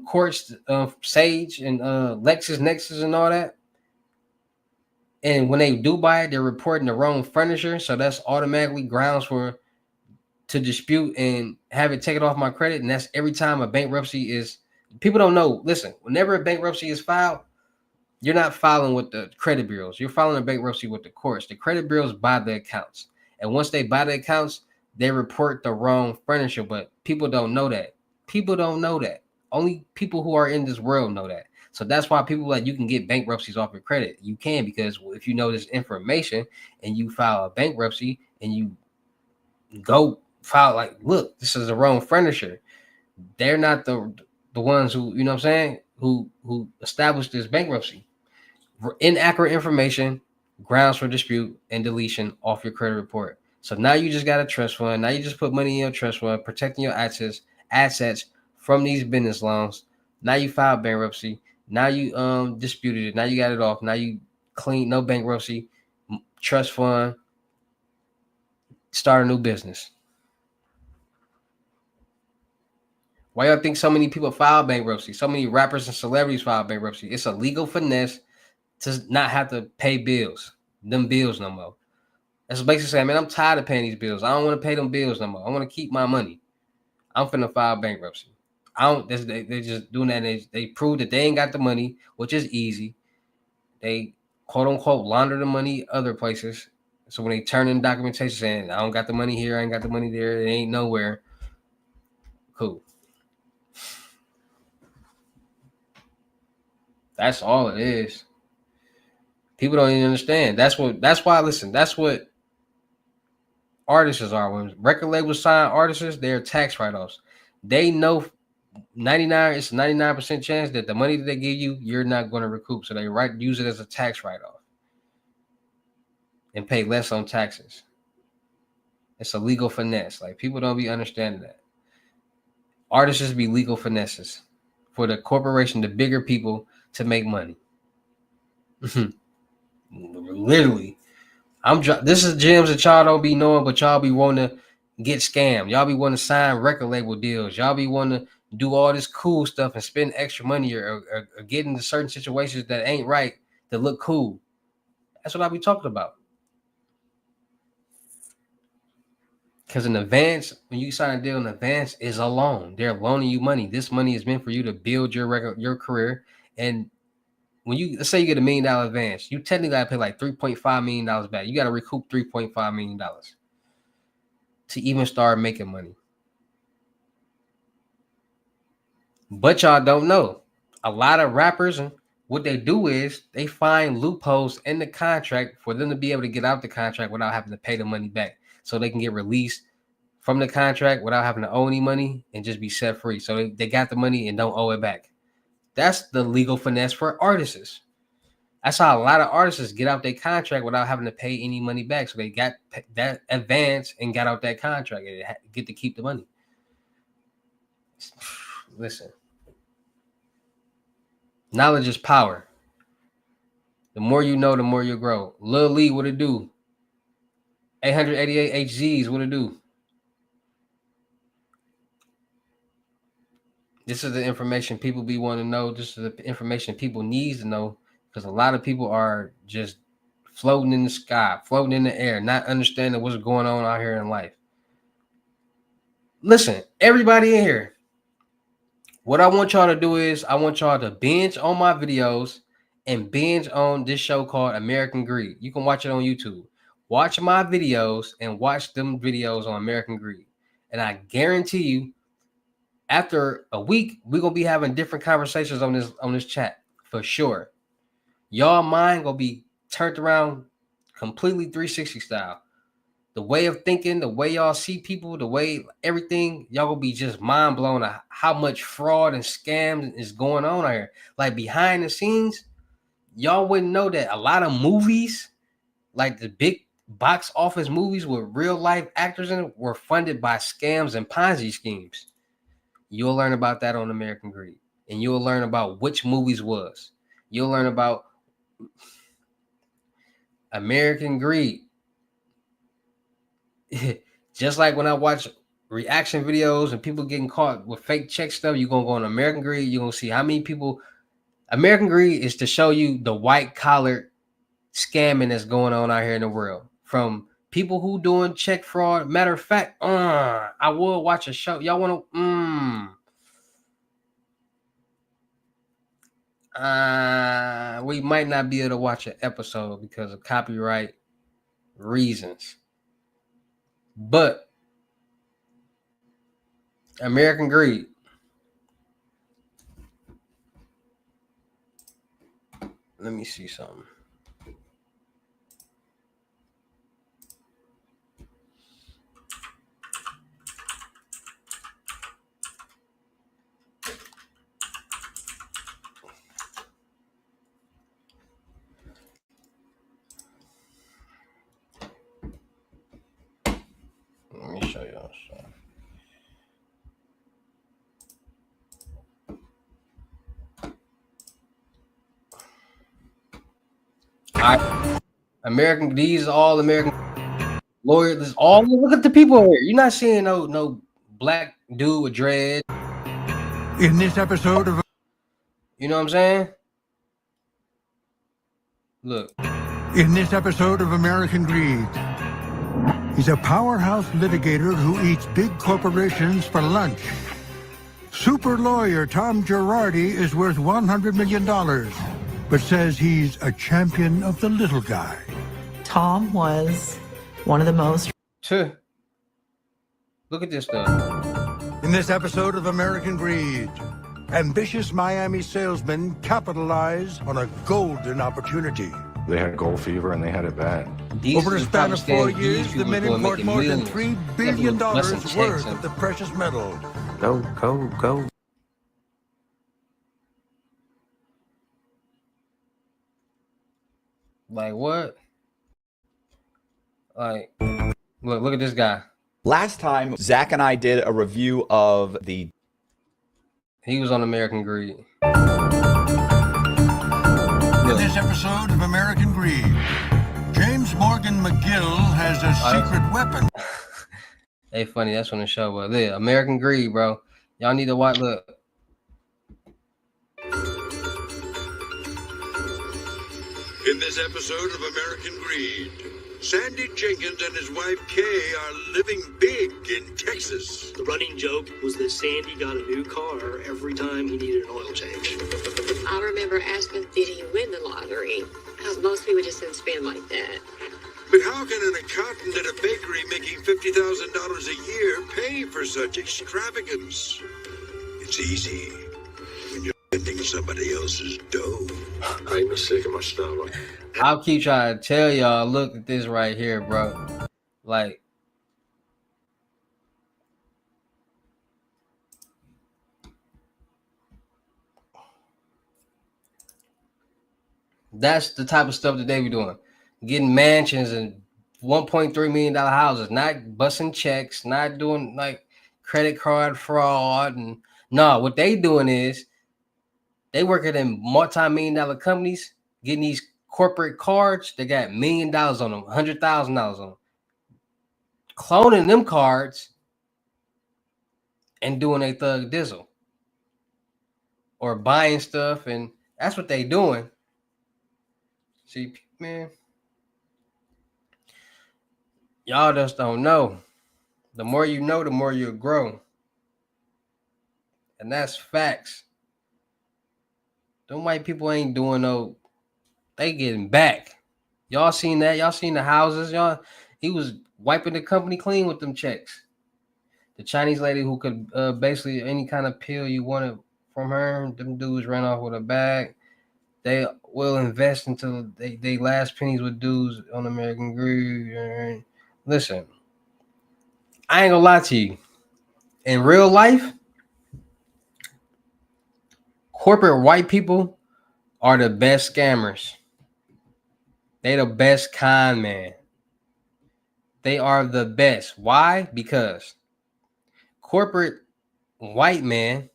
courts, Sage and LexisNexis and all that. And when they do buy it, they're reporting the wrong furniture, so that's automatically grounds for to dispute and have it taken off my credit. And that's every time a bankruptcy is. People don't know. Listen, whenever a bankruptcy is filed, you're not filing with the credit bureaus. You're filing a bankruptcy with the courts. The credit bureaus buy the accounts, and once they buy the accounts, they report the wrong furniture. But people don't know that. People don't know that. Only people who are in this world know that. So that's why people like you can get bankruptcies off your credit. You can because if you know this information and you file a bankruptcy and you go file like, look, this is the wrong furniture. They're not the ones who you know what I'm saying who established this bankruptcy. Inaccurate information, grounds for dispute and deletion off your credit report. So now you just got a trust fund. Now you just put money in your trust fund, protecting your assets from these business loans. Now you filed bankruptcy. Now you disputed it. Now you got it off. Now you clean, no bankruptcy, trust fund, start a new business. Why y'all think so many people file bankruptcy? So many rappers and celebrities file bankruptcy. It's a legal finesse to not have to pay them bills no more. That's basically saying, man, I'm tired of paying these bills. I don't want to pay them bills no more. I want to keep my money. I'm finna file bankruptcy. I don't. They just doing that. They prove that they ain't got the money, which is easy. They quote unquote launder the money other places. So when they turn in documentation saying I don't got the money here, I ain't got the money there, it ain't nowhere. Cool. That's all it is. People don't even understand. That's why. Listen. That's what artists are. When record labels sign artists, they're tax write-offs. They know 99% chance that the money that they give you, you're not going to recoup. So they use it as a tax write-off and pay less on taxes. It's a legal finesse. Like people don't be understanding that. Artists just be legal finesses for the corporation, the bigger people to make money. Literally. This is gems that y'all don't be knowing, but y'all be wanting to get scammed. Y'all be wanting to sign record label deals. Y'all be wanting to do all this cool stuff and spend extra money or get into certain situations that ain't right to look cool. That's what I be talking about. Because in advance, when you sign a deal in advance, is a loan. They're loaning you money. This money is meant for you to build your career. And when let's say you get $1 million advance, you technically got to pay like $3.5 million back. You got to recoup $3.5 million to even start making money. But y'all don't know. A lot of rappers, what they do is they find loopholes in the contract for them to be able to get out the contract without having to pay the money back. So they can get released from the contract without having to owe any money and just be set free. So they got the money and don't owe it back. That's the legal finesse for artists. That's how a lot of artists get out their contract without having to pay any money back. So they got that advance and got out that contract and get to keep the money. Listen, knowledge is power. The more you know, the more you grow. Lil Lee, what it do? 888 HZs, what it do? This is the information people wanting to know. This is the information people need to know because a lot of people are just floating in the sky, floating in the air, not understanding what's going on out here in life. Listen, everybody in here, what I want y'all to do is I want y'all to binge on my videos and binge on this show called American Greed. You can watch it on YouTube. Watch my videos and watch them videos on American Greed. And I guarantee you, after a week, we're gonna be having different conversations on this chat for sure. Y'all mind gonna be turned around completely 360 style. The way of thinking, the way y'all see people, the way everything, y'all gonna be just mind blown at how much fraud and scams is going on out here. Like behind the scenes, y'all wouldn't know that a lot of movies, like the big box office movies with real life actors in it, were funded by scams and Ponzi schemes. You'll learn about that on American Greed, and you'll learn about which movies was. You'll learn about American Greed. Just like when I watch reaction videos and people getting caught with fake check stuff, you're gonna go on American Greed. You're gonna see how many people. American Greed is to show you the white collar scamming that's going on out here in the world, from people who doing check fraud. Matter of fact, I will watch a show. Y'all want to? We might not be able to watch an episode because of copyright reasons, but American Greed. Let me see something. Let me show y'all something. American, these are all American lawyers. All look at the people here. You're not seeing no black dude with dread. In this episode of, you know what I'm saying? Look. In this episode of American Greed, he's a powerhouse litigator who eats big corporations for lunch. Super lawyer Tom Girardi is worth $100 million, but says he's a champion of the little guy. Tom was one of the most... Look at this stuff. In this episode of American Greed, ambitious Miami salesmen capitalize on a golden opportunity. They had gold fever and they had it bad. Over a span of 4 years, the men import more than $3 billion worth of the precious metal. Go. Like what? Like, look at this guy. Last time, Zach and I did a review of the... He was on American Greed. In this episode of American Greed, James Morgan McGill has a secret weapon. Hey, funny, that's on the show, but yeah, American Greed, bro. Y'all need to watch. Look. In this episode of American Greed, Sandy Jenkins and his wife Kay are living big in Texas. The running joke was that Sandy got a new car every time he needed an oil change. I remember asking, did he win the lottery? Because most people just didn't spend like that. But how can an accountant at a bakery making $50,000 a year pay for such extravagance? It's easy when you're spending somebody else's dough. I ain't mistaken my style. I'll keep trying to tell y'all, look at this right here, bro. Like, that's the type of stuff that they be doing. Getting mansions and $1.3 million houses, not busting checks, not doing like credit card fraud. And no, what they doing is they working in multi-million-dollar companies, getting these corporate cards. They got $1 million on them, $100,000 on them, cloning them cards and doing a thug dizzle or buying stuff, and that's what they doing. See, man, Y'all just don't know. The more you know, the more you grow. And that's facts. Them white people ain't doing no, they getting back. Y'all seen that? Y'all seen the houses? Y'all, he was wiping the company clean with them checks. The Chinese lady who could basically any kind of pill you wanted from her, them dudes ran off with a bag. They will invest until they last pennies with dudes on American Greed. Listen, I ain't gonna lie to you. In real life, corporate white people are the best scammers. They the best con man. They are the best. Why? Because corporate white man.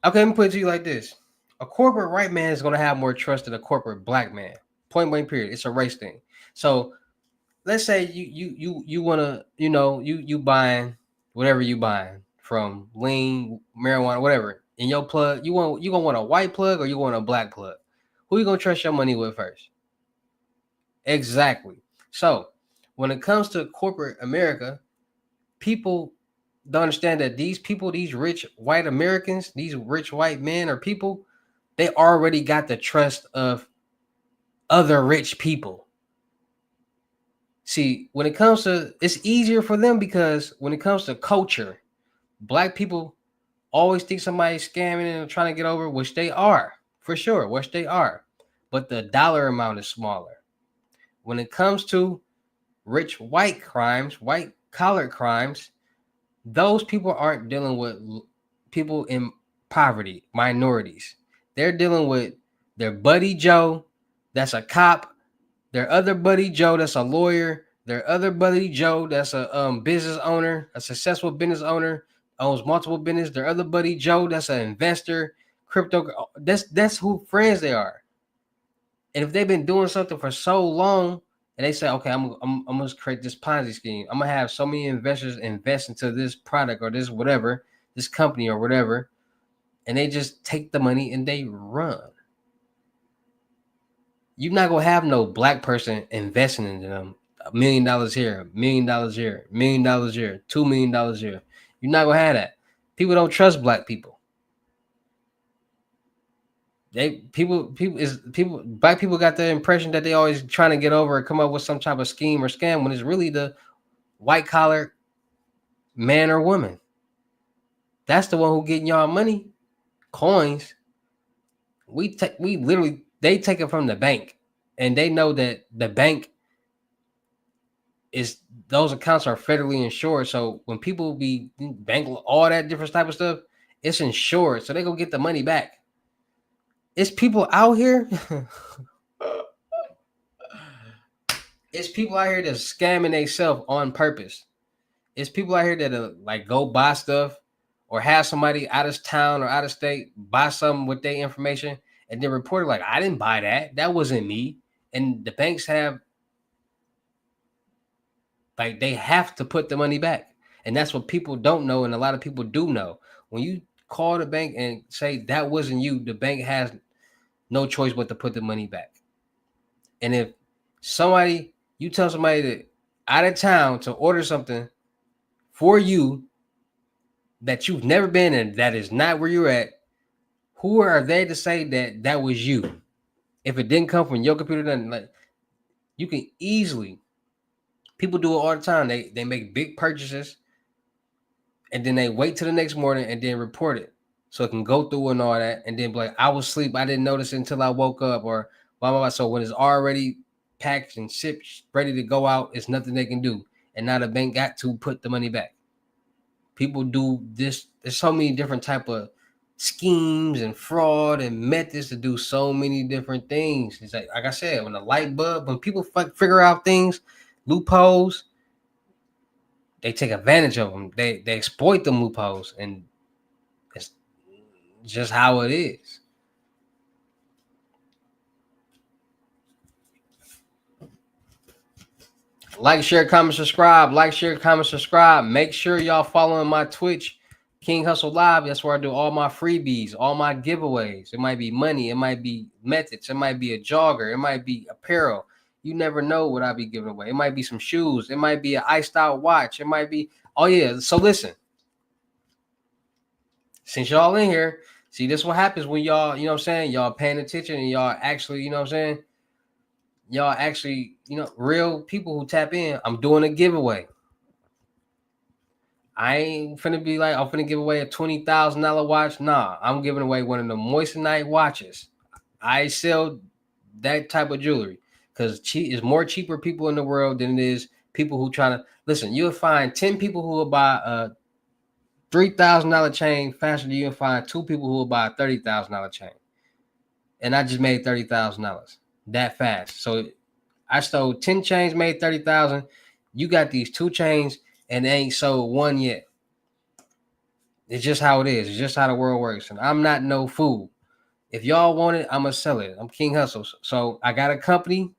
Okay, let me put it to you like this: a corporate white man is gonna have more trust than a corporate black man. Point blank. Period. It's a race thing. So let's say you wanna you buying whatever you buying from lean marijuana whatever in your plug you gonna want a white plug or you want a black plug. Who you gonna trust your money with first? Exactly. So when it comes to corporate America, people don't understand that these people, these rich white Americans, these rich white men or people, they already got the trust of other rich people. See, when it comes to, it's easier for them because when it comes to culture, black people always think somebody's scamming and trying to get over, which they are, for sure, which they are. But the dollar amount is smaller. When it comes to rich white crimes, white collar crimes, those people aren't dealing with people in poverty, minorities. They're dealing with their buddy Joe, that's a cop, their other buddy Joe, that's a lawyer, their other buddy Joe, that's a business owner, a successful business owner, owns multiple business. Their other buddy Joe, that's an investor, crypto. That's who friends they are. And if they've been doing something for so long, and they say, okay, I'm gonna create this Ponzi scheme. I'm gonna have so many investors invest into this product or this whatever, this company or whatever, and they just take the money and they run. You're not gonna have no black person investing in them. $1 million here, $1 million here, $1 million here, $2 million here. You're not gonna have that. People don't trust black people. Black people got the impression that they always trying to get over and come up with some type of scheme or scam when it's really the white collar man or woman. That's the one who getting y'all money, coins. They take it from the bank, and they know that the bank is those accounts are federally insured. So when people be bank all that different type of stuff, it's insured, so they go get the money back. It's people out here. It's people out here that's scamming themselves on purpose. It's people out here that like go buy stuff or have somebody out of town or out of state buy something with their information and then report it like, I didn't buy that. That wasn't me. And the banks have, like, they have to put the money back. And that's what people don't know. And a lot of people do know. When you call the bank and say that wasn't you, the bank has no choice but to put the money back. And if you tell somebody that out of town to order something for you that you've never been in, that is not where you're at, who are they to say that that was you? If it didn't come from your computer, then like you can easily, people do it all the time. They make big purchases and then they wait till the next morning and then report it. So it can go through and all that, and then be like, I was asleep, I didn't notice it until I woke up, or blah, blah, blah. So when it's already packed and shipped, ready to go out, it's nothing they can do. And now the bank got to put the money back. People do this. There's so many different type of schemes and fraud and methods to do so many different things. It's like I said, when people figure out things, loopholes, they take advantage of them. They exploit them loopholes, and it's just how it is. Like, share, comment, subscribe. Like, share, comment, subscribe. Make sure y'all following my Twitch, King Hussle Live. That's where I do all my freebies, all my giveaways. It might be money. It might be methods. It might be a jogger. It might be apparel. You never know what I be giving away. It might be some shoes. It might be an iced out watch. It might be. Oh yeah. So listen, since y'all in here, see this what happens when y'all, you know what I'm saying, y'all paying attention and y'all actually, you know what I'm saying, y'all actually, real people who tap in. I'm doing a giveaway. I ain't finna be like, I'm finna give away a $20,000 watch. Nah, I'm giving away one of the Moissanite watches. I sell that type of jewelry because it's more cheaper people in the world than it is people who trying to listen. You'll find 10 people who will buy a $3,000 chain faster than you'll find 2 people who will buy a $30,000 chain. And I just made $30,000 that fast. So I stole 10 chains, made 30,000. You got these 2 chains and they ain't sold one yet. It's just how it is. It's just how the world works. And I'm not no fool. If y'all want it, I'm going to sell it. I'm King Hussle. So I got a company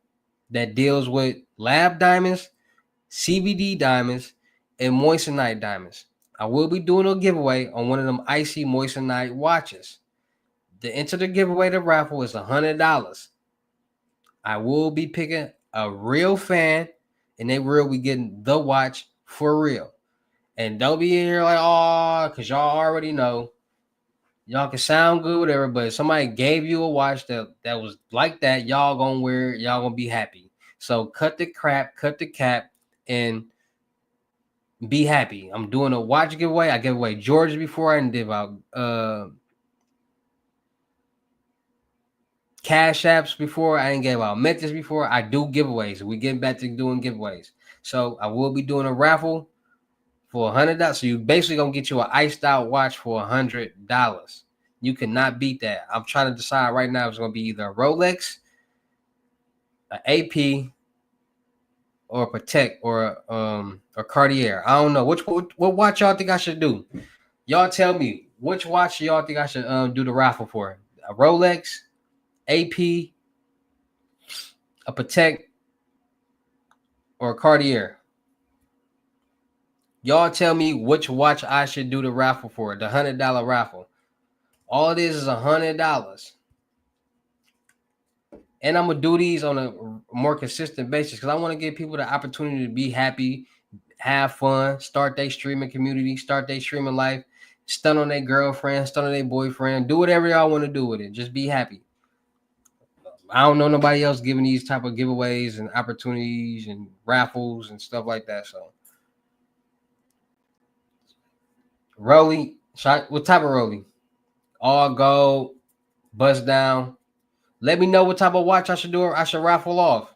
that deals with lab diamonds, CVD diamonds, and moissanite diamonds. I will be doing a giveaway on one of them icy moissanite watches. To enter the giveaway, the raffle is $100. I will be picking a real fan, and they will be getting the watch for real. And don't be in here like, oh, because y'all already know. Y'all can sound good, whatever, but if somebody gave you a watch that was like that, y'all gonna wear it, y'all gonna be happy. So cut the crap, cut the cap, and be happy. I'm doing a watch giveaway. I gave away Georgia before. I did about Cash Apps before. I didn't give out Methods before. I do giveaways. We getting back to doing giveaways. So I will be doing a raffle for $100. So you basically gonna get you an iced out watch for $100. You cannot beat that. I'm trying to decide right now if it's gonna be either a Rolex, an AP, or a Patek, or a Cartier. I don't know what watch y'all think I should do. Y'all tell me which watch y'all think I should do the raffle for. A Rolex, AP, a Patek, or a Cartier. Y'all tell me which watch I should do the raffle for, the $100 raffle. All it is $100. And I'm gonna do these on a more consistent basis because I want to give people the opportunity to be happy, have fun, start their streaming community, start their streaming life, stun on their girlfriend, stun on their boyfriend, do whatever y'all want to do with it. Just be happy. I don't know nobody else giving these type of giveaways and opportunities and raffles and stuff like that. So, Rolly, what type of Rolly? All gold, bust down. Let me know what type of watch I should do. I should raffle off.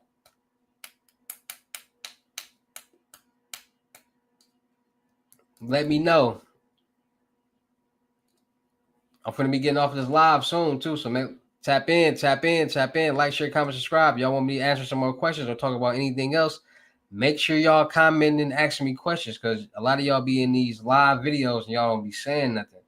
Let me know. I'm going to be getting off this live soon, too. So tap in. Like, share, comment, subscribe. Y'all want me to answer some more questions or talk about anything else? Make sure y'all comment and ask me questions because a lot of y'all be in these live videos and y'all don't be saying nothing.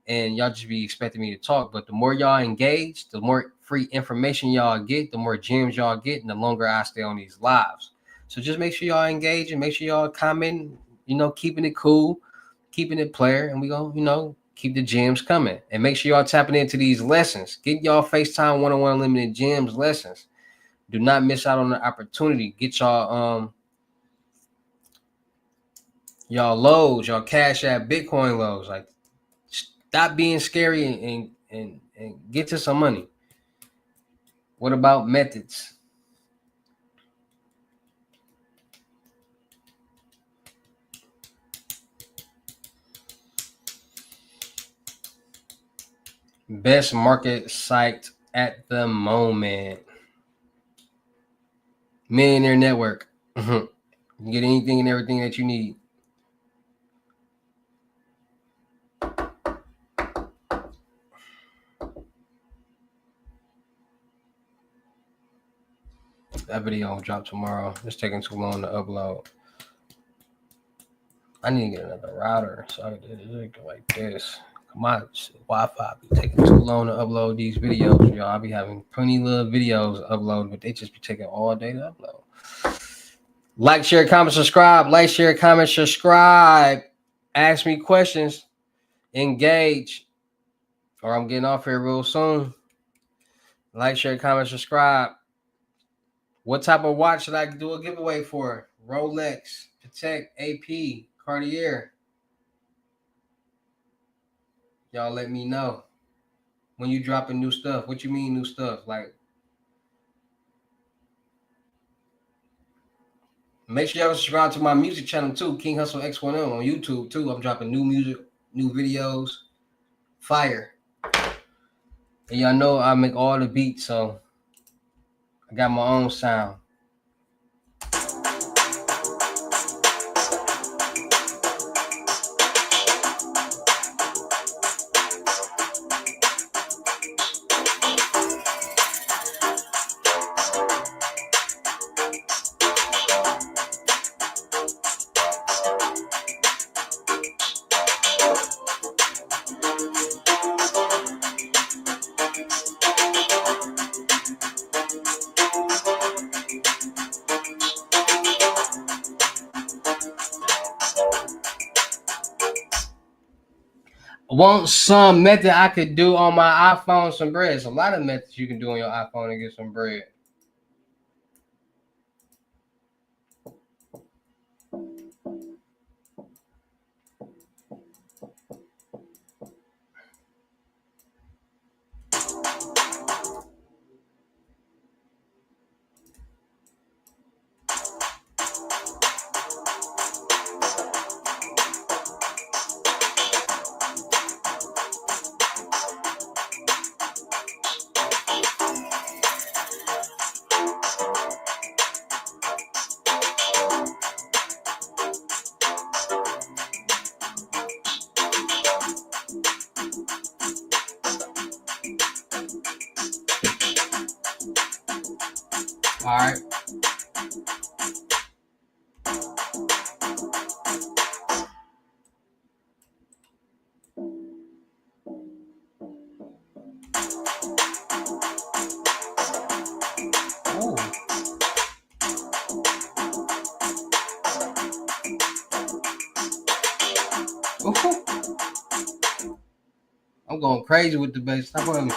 And y'all just be expecting me to talk. But the more y'all engage, the more free information y'all get, the more gems y'all get, and the longer I stay on these lives. So just make sure y'all engage and make sure y'all comment, keeping it cool, keeping it player, and we gonna, keep the gems coming. And make sure y'all tapping into these lessons. Get y'all FaceTime one-on-one limited gems lessons. Do not miss out on the opportunity. Get y'all loads, y'all Cash App, Bitcoin loads. Like, stop being scary and get to some money. What about methods? Best market site at the moment. Millionaire Network. You get anything and everything that you need. That video will drop tomorrow. It's taking too long to upload. I need to get another router so I can do it like this. My Wi-Fi be taking too long to upload these videos, y'all. I be having plenty little videos to upload, but they just be taking all day to upload. Like, share, comment, subscribe. Like, share, comment, subscribe. Ask me questions. Engage. Or I'm getting off here real soon. Like, share, comment, subscribe. What type of watch should I do a giveaway for? Rolex, Patek, AP, Cartier. Y'all let me know when you dropping new stuff. What you mean new stuff? Like, make sure y'all subscribe to my music channel too, King Hustle X1M on YouTube too. I'm dropping new music, new videos, fire. And y'all know I make all the beats, so I got my own sound. Want some method I could do on my iPhone some bread? There's a lot of methods you can do on your iPhone to get some bread. All right. Oh. Ooh. I'm going crazy with the bass. Stop on me.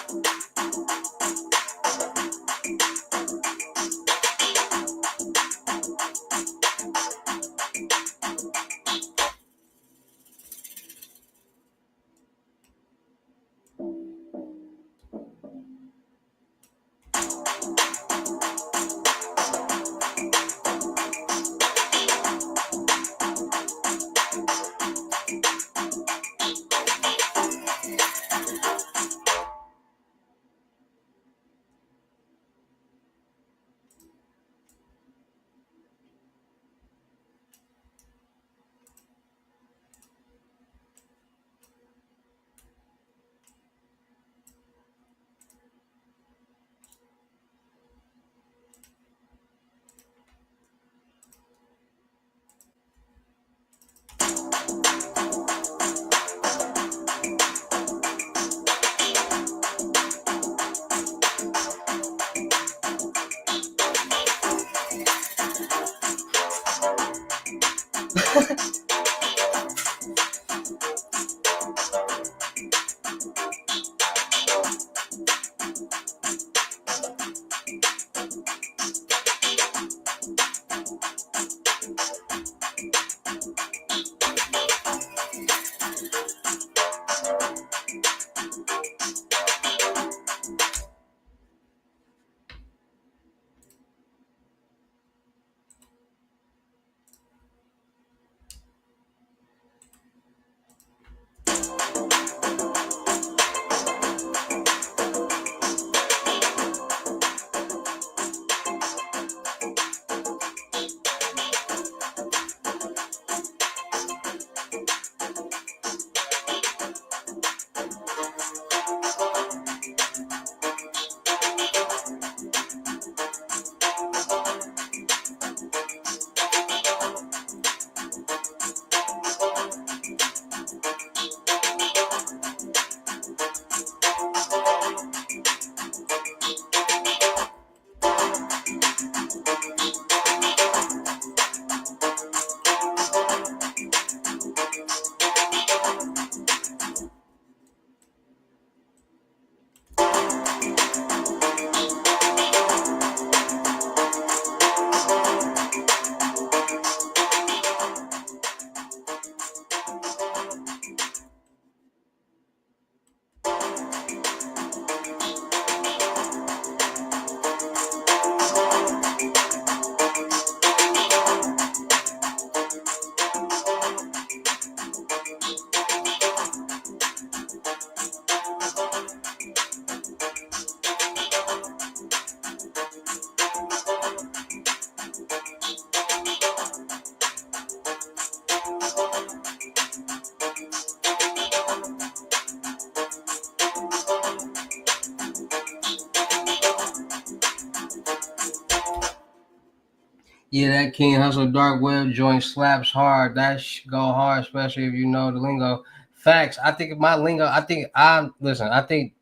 Yeah, that King Hustle Dark Web joint slaps hard. That go hard, especially if you know the lingo. Facts. I think my lingo. I think I listen. I think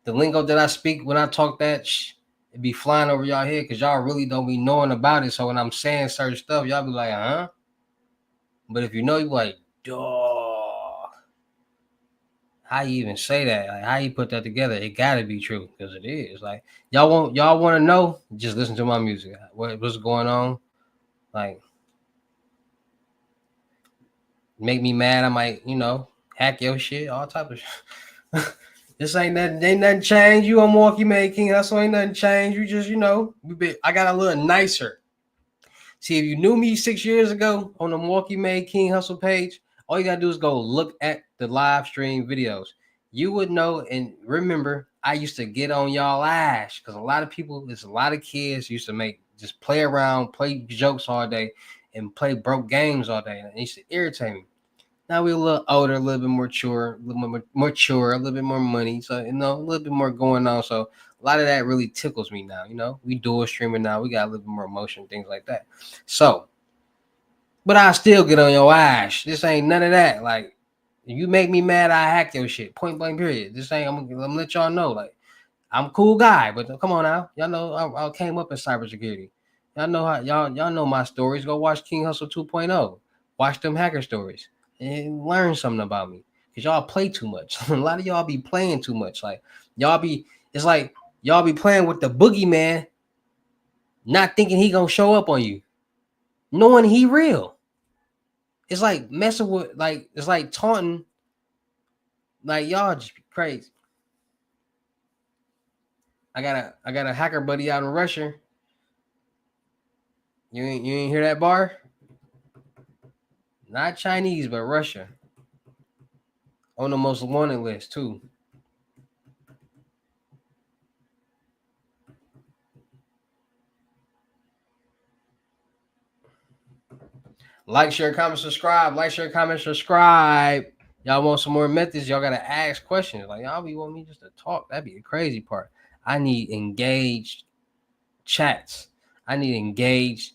the lingo that I speak when I talk that it be flying over y'all head because y'all really don't be knowing about it. So when I'm saying certain stuff, y'all be like, huh? But if you know, you be like, dog. How you even say that? Like, how you put that together? It gotta be true because it is. Like y'all want to know? Just listen to my music. What's going on? Like make me mad. I might hack your shit, all type of shit. This ain't nothing changed. You on Milwaukee Made King Hustle, ain't nothing changed. You just I got a little nicer. See, if you knew me 6 years ago on the Milwaukee Made King Hustle page, all you gotta do is go look at the live stream videos. You would know and remember. I used to get on y'all ass because a lot of people, there's a lot of kids used to just play around, play jokes all day, and play broke games all day. And it used to irritate me. Now we're a little older, a little bit more mature, a little bit more money, so a little bit more going on. So a lot of that really tickles me now. We dual streaming now. We got a little bit more emotion, things like that. So, but I still get on your ass. This ain't none of that. Like, if you make me mad, I hack your shit. Point blank. Period. This ain't. I'm gonna let y'all know. Like, I'm a cool guy, but come on now, y'all know I came up in cybersecurity. Y'all know how y'all know my stories. Go watch King Hustle 2.0. Watch them hacker stories and learn something about me. Cause y'all play too much. A lot of y'all be playing too much. Like it's like y'all be playing with the boogeyman, not thinking he gonna show up on you, knowing he real. It's like messing with it's like taunting. Like y'all just be crazy. I got a hacker buddy out in Russia. You ain't hear that bar? Not Chinese, but Russia. On the most wanted list too. Like, share, comment, subscribe. Like, share, comment, subscribe. Y'all want some more methods? Y'all gotta ask questions. Like y'all be want me just to talk. That'd be the crazy part. I need engaged chats. I need engaged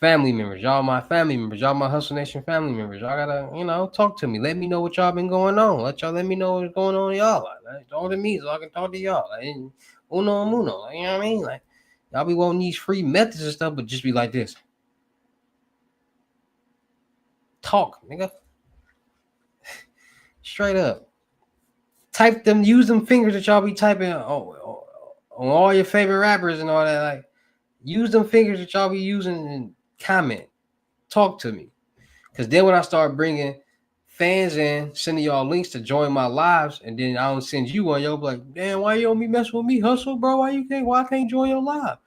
family members. Y'all my family members. Y'all my Hustle Nation family members. Y'all gotta, talk to me. Let me know what y'all been going on. Let me know what's going on with y'all. Like, talk to me so I can talk to y'all. Like, uno and muno. Like, you know what I mean? Like, y'all be wanting these free methods and stuff, but just be like this. Talk, nigga. Straight up. Type them, use them fingers that y'all be typing on all your favorite rappers and all that. Like, use them fingers that y'all be using and comment. Talk to me. Because then when I start bringing fans in, sending y'all links to join my lives, and then I don't send you one, y'all be like, damn, why you don't be messing with me, Hustle, bro? Why I can't join your live?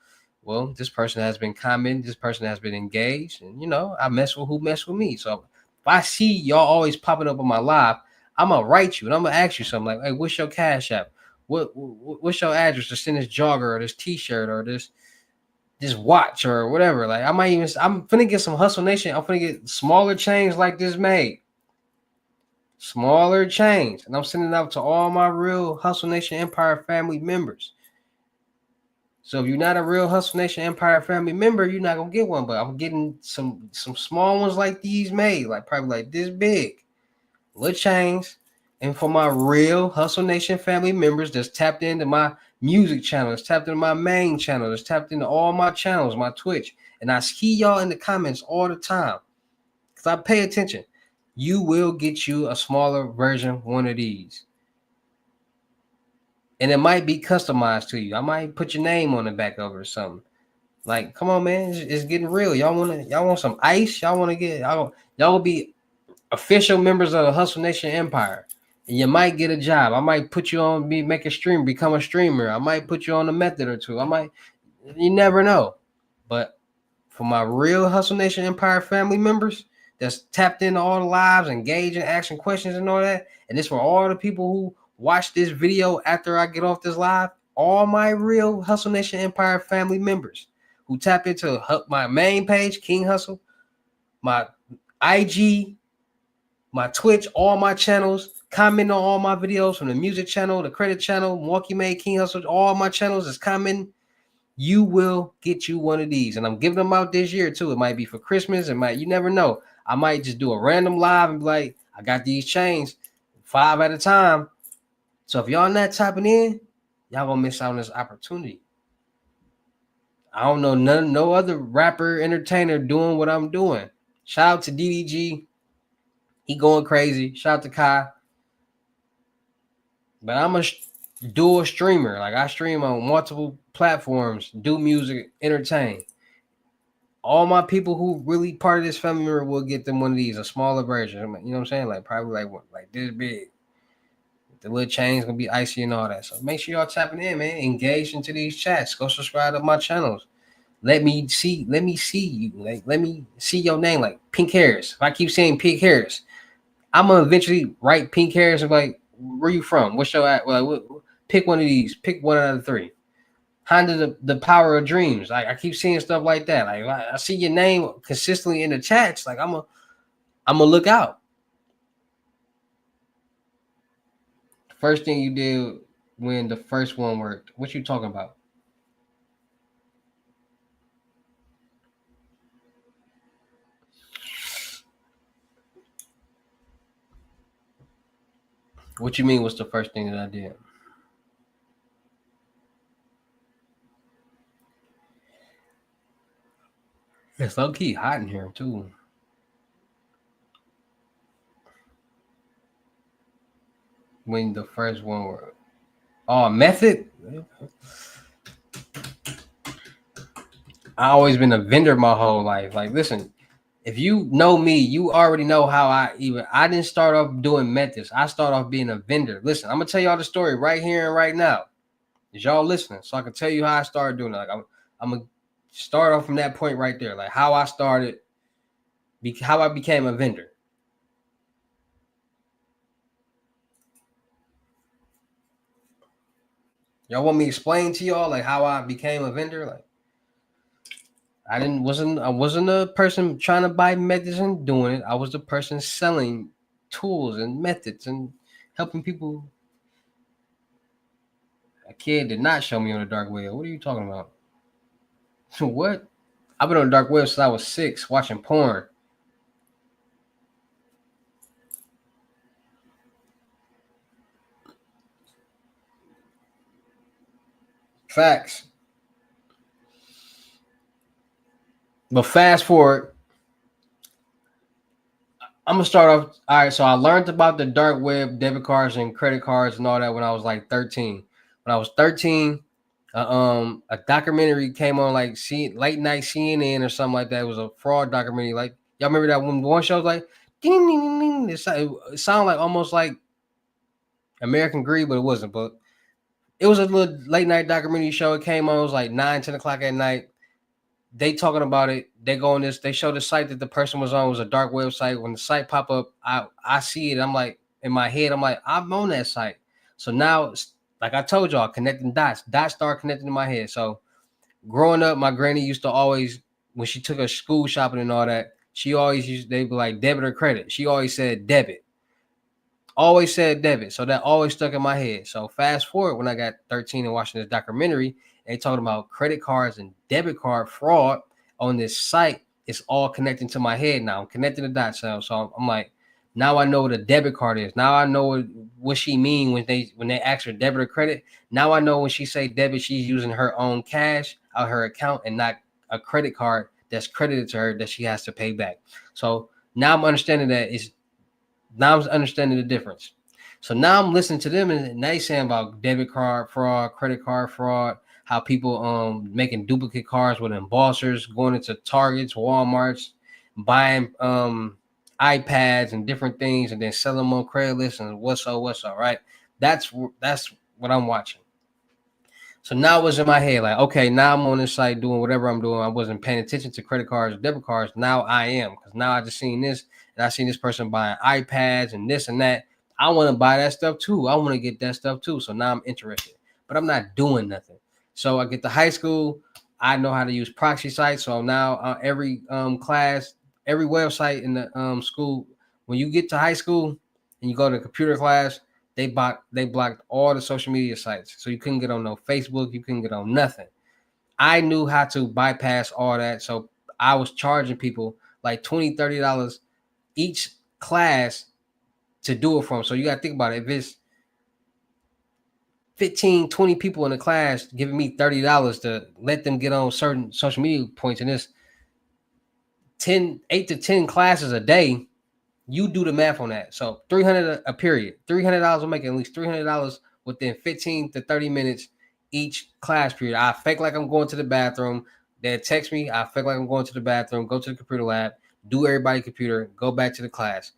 Well, this person has been commenting, this person has been engaged, and I mess with who mess with me. So if I see y'all always popping up on my live, I'm gonna write you and I'm gonna ask you something like, hey, what's your cash app? What's your address to send this jogger or this t-shirt or this watch or whatever? Like, I'm finna get some Hustle Nation. I'm finna get smaller chains like this made. Smaller chains. And I'm sending out to all my real Hustle Nation Empire family members. So if you're not a real Hustle Nation Empire family member, you're not gonna get one. But I'm getting some small ones like these made, like probably like this big. Little chains. And for my real Hustle Nation family members that's tapped into my music channel, that's tapped into my main channel, that's tapped into all my channels, my Twitch. And I see y'all in the comments all the time. Because I pay attention. You will get you a smaller version, one of these. And it might be customized to you. I might put your name on the back of it or something. Like, come on, man, it's getting real. Y'all want some ice? Y'all will be official members of the Hustle Nation Empire. And you might get a job. I might put you on, make a stream, become a streamer. I might put you on a method or two. You never know. But for my real Hustle Nation Empire family members that's tapped into all the lives, engaging, asking questions and all that, and this for all the people who watch this video after I get off this live, all my real Hustle Nation Empire family members who tap into my main page, King Hustle, my IG, my Twitch, all my channels, comment on all my videos from the music channel, the credit channel, Milwaukee Made King Hustle, all my channels is commenting. You will get you one of these, and I'm giving them out this year too. It might be for Christmas. It might, you never know. I might just do a random live and be like, I got these chains, 5 at a time. So if y'all not tapping in, y'all gonna miss out on this opportunity. I don't know no other rapper, entertainer doing what I'm doing. Shout out to DDG, he going crazy. Shout out to Kai, but I'm a dual streamer. Like I stream on multiple platforms, do music, entertain. All my people who really part of this family member will get them one of these, a smaller version. You know what I'm saying? Like probably like this big. The little chain's gonna be icy and all that. So make sure y'all tapping in, man. Engage into these chats. Go subscribe to my channels. Let me see you. Like let me see your name, like Pink Harris. If I keep saying Pink Harris, I'm gonna eventually write Pink Harris and be like, where you from? What's your at? Well, pick one of these. Pick one out of 3. Honda, the power of dreams. Like I keep seeing stuff like that. Like I see your name consistently in the chats. Like I'm a look out. First thing you did when the first one worked. What you talking about? What you mean? What's the first thing that I did? It's low key hot in here too. When the first one worked. Oh, method. I always been a vendor my whole life. Like, listen, if you know me, you already know how I didn't start off doing methods. I start off being a vendor. Listen, I'm gonna tell y'all the story right here and right now. Is y'all listening? So I can tell you how I started doing it. Like I'm gonna start off from that point right there. Like how I started, how I became a vendor. Y'all want me to explain to y'all like how I became a vendor? Like I wasn't a person trying to buy methods and doing it. I was the person selling tools and methods and helping people. A kid did not show me on the dark web. What are you talking about? What? I've been on the dark web since I was 6, watching porn. Facts. But fast forward, I'm gonna start off. All right, so I learned about the dark web, debit cards and credit cards and all that when I was like 13. When I was 13, a documentary came on like late night CNN or something like that. It was a fraud documentary. Like y'all remember that one show was like ding, ding, ding, ding. It sounded like almost like American Greed, but it wasn't. But it was a little late night documentary show. It came on. It was like 9, 10 o'clock at night. They talking about it. They go on this. They show the site that the person was on was a dark website. When the site pop up, I see it. I'm like in my head. I'm like I'm on that site. So now, like I told y'all, connecting dots. Dots start connecting in my head. So growing up, my granny used to always, when she took us school shopping and all that, she always used. They'd be like debit or credit. She always said debit. Always said debit. So that always stuck in my head. So fast forward when I got 13 and watching this documentary, they talking about credit cards and debit card fraud on this site. It's all connecting to my head now. I'm connecting the dots. So I'm like, now I know what a debit card is. Now I know what she mean when they ask her debit or credit. Now I know when she say debit, she's using her own cash out her account and not a credit card that's credited to her that she has to pay back. So now I'm understanding that it's now I'm understanding the difference. So now I'm listening to them and they saying about debit card fraud, credit card fraud, how people making duplicate cards with embossers, going into Targets, Walmarts, buying iPads and different things, and then selling them on Craigslist and what's up, right? That's what I'm watching. So now it was in my head, like, okay, now I'm on this site doing whatever I'm doing. I wasn't paying attention to credit cards, debit cards. Now I am, because now I just seen this and I seen this person buying iPads and this and that. I want to buy that stuff too. I want to get that stuff too. So now I'm interested, but I'm not doing nothing. So I get to high school. I know how to use proxy sites. So now every class, every website in the school, when you get to high school and you go to computer class, they blocked all the social media sites. So you couldn't get on no Facebook. You couldn't get on nothing. I knew how to bypass all that. So I was charging people like $20, $30 each class to do it for them. So you got to think about it. If it's 15, 20 people in the class giving me $30 to let them get on certain social media points, and it's 8 to 10 classes a day, you do the math on that. So $300 a period. $300 will make at least $300 within 15 to 30 minutes each class period. I fake like I'm going to the bathroom. They text me. I fake like I'm going to the bathroom, go to the computer lab, do everybody's computer, go back to the class.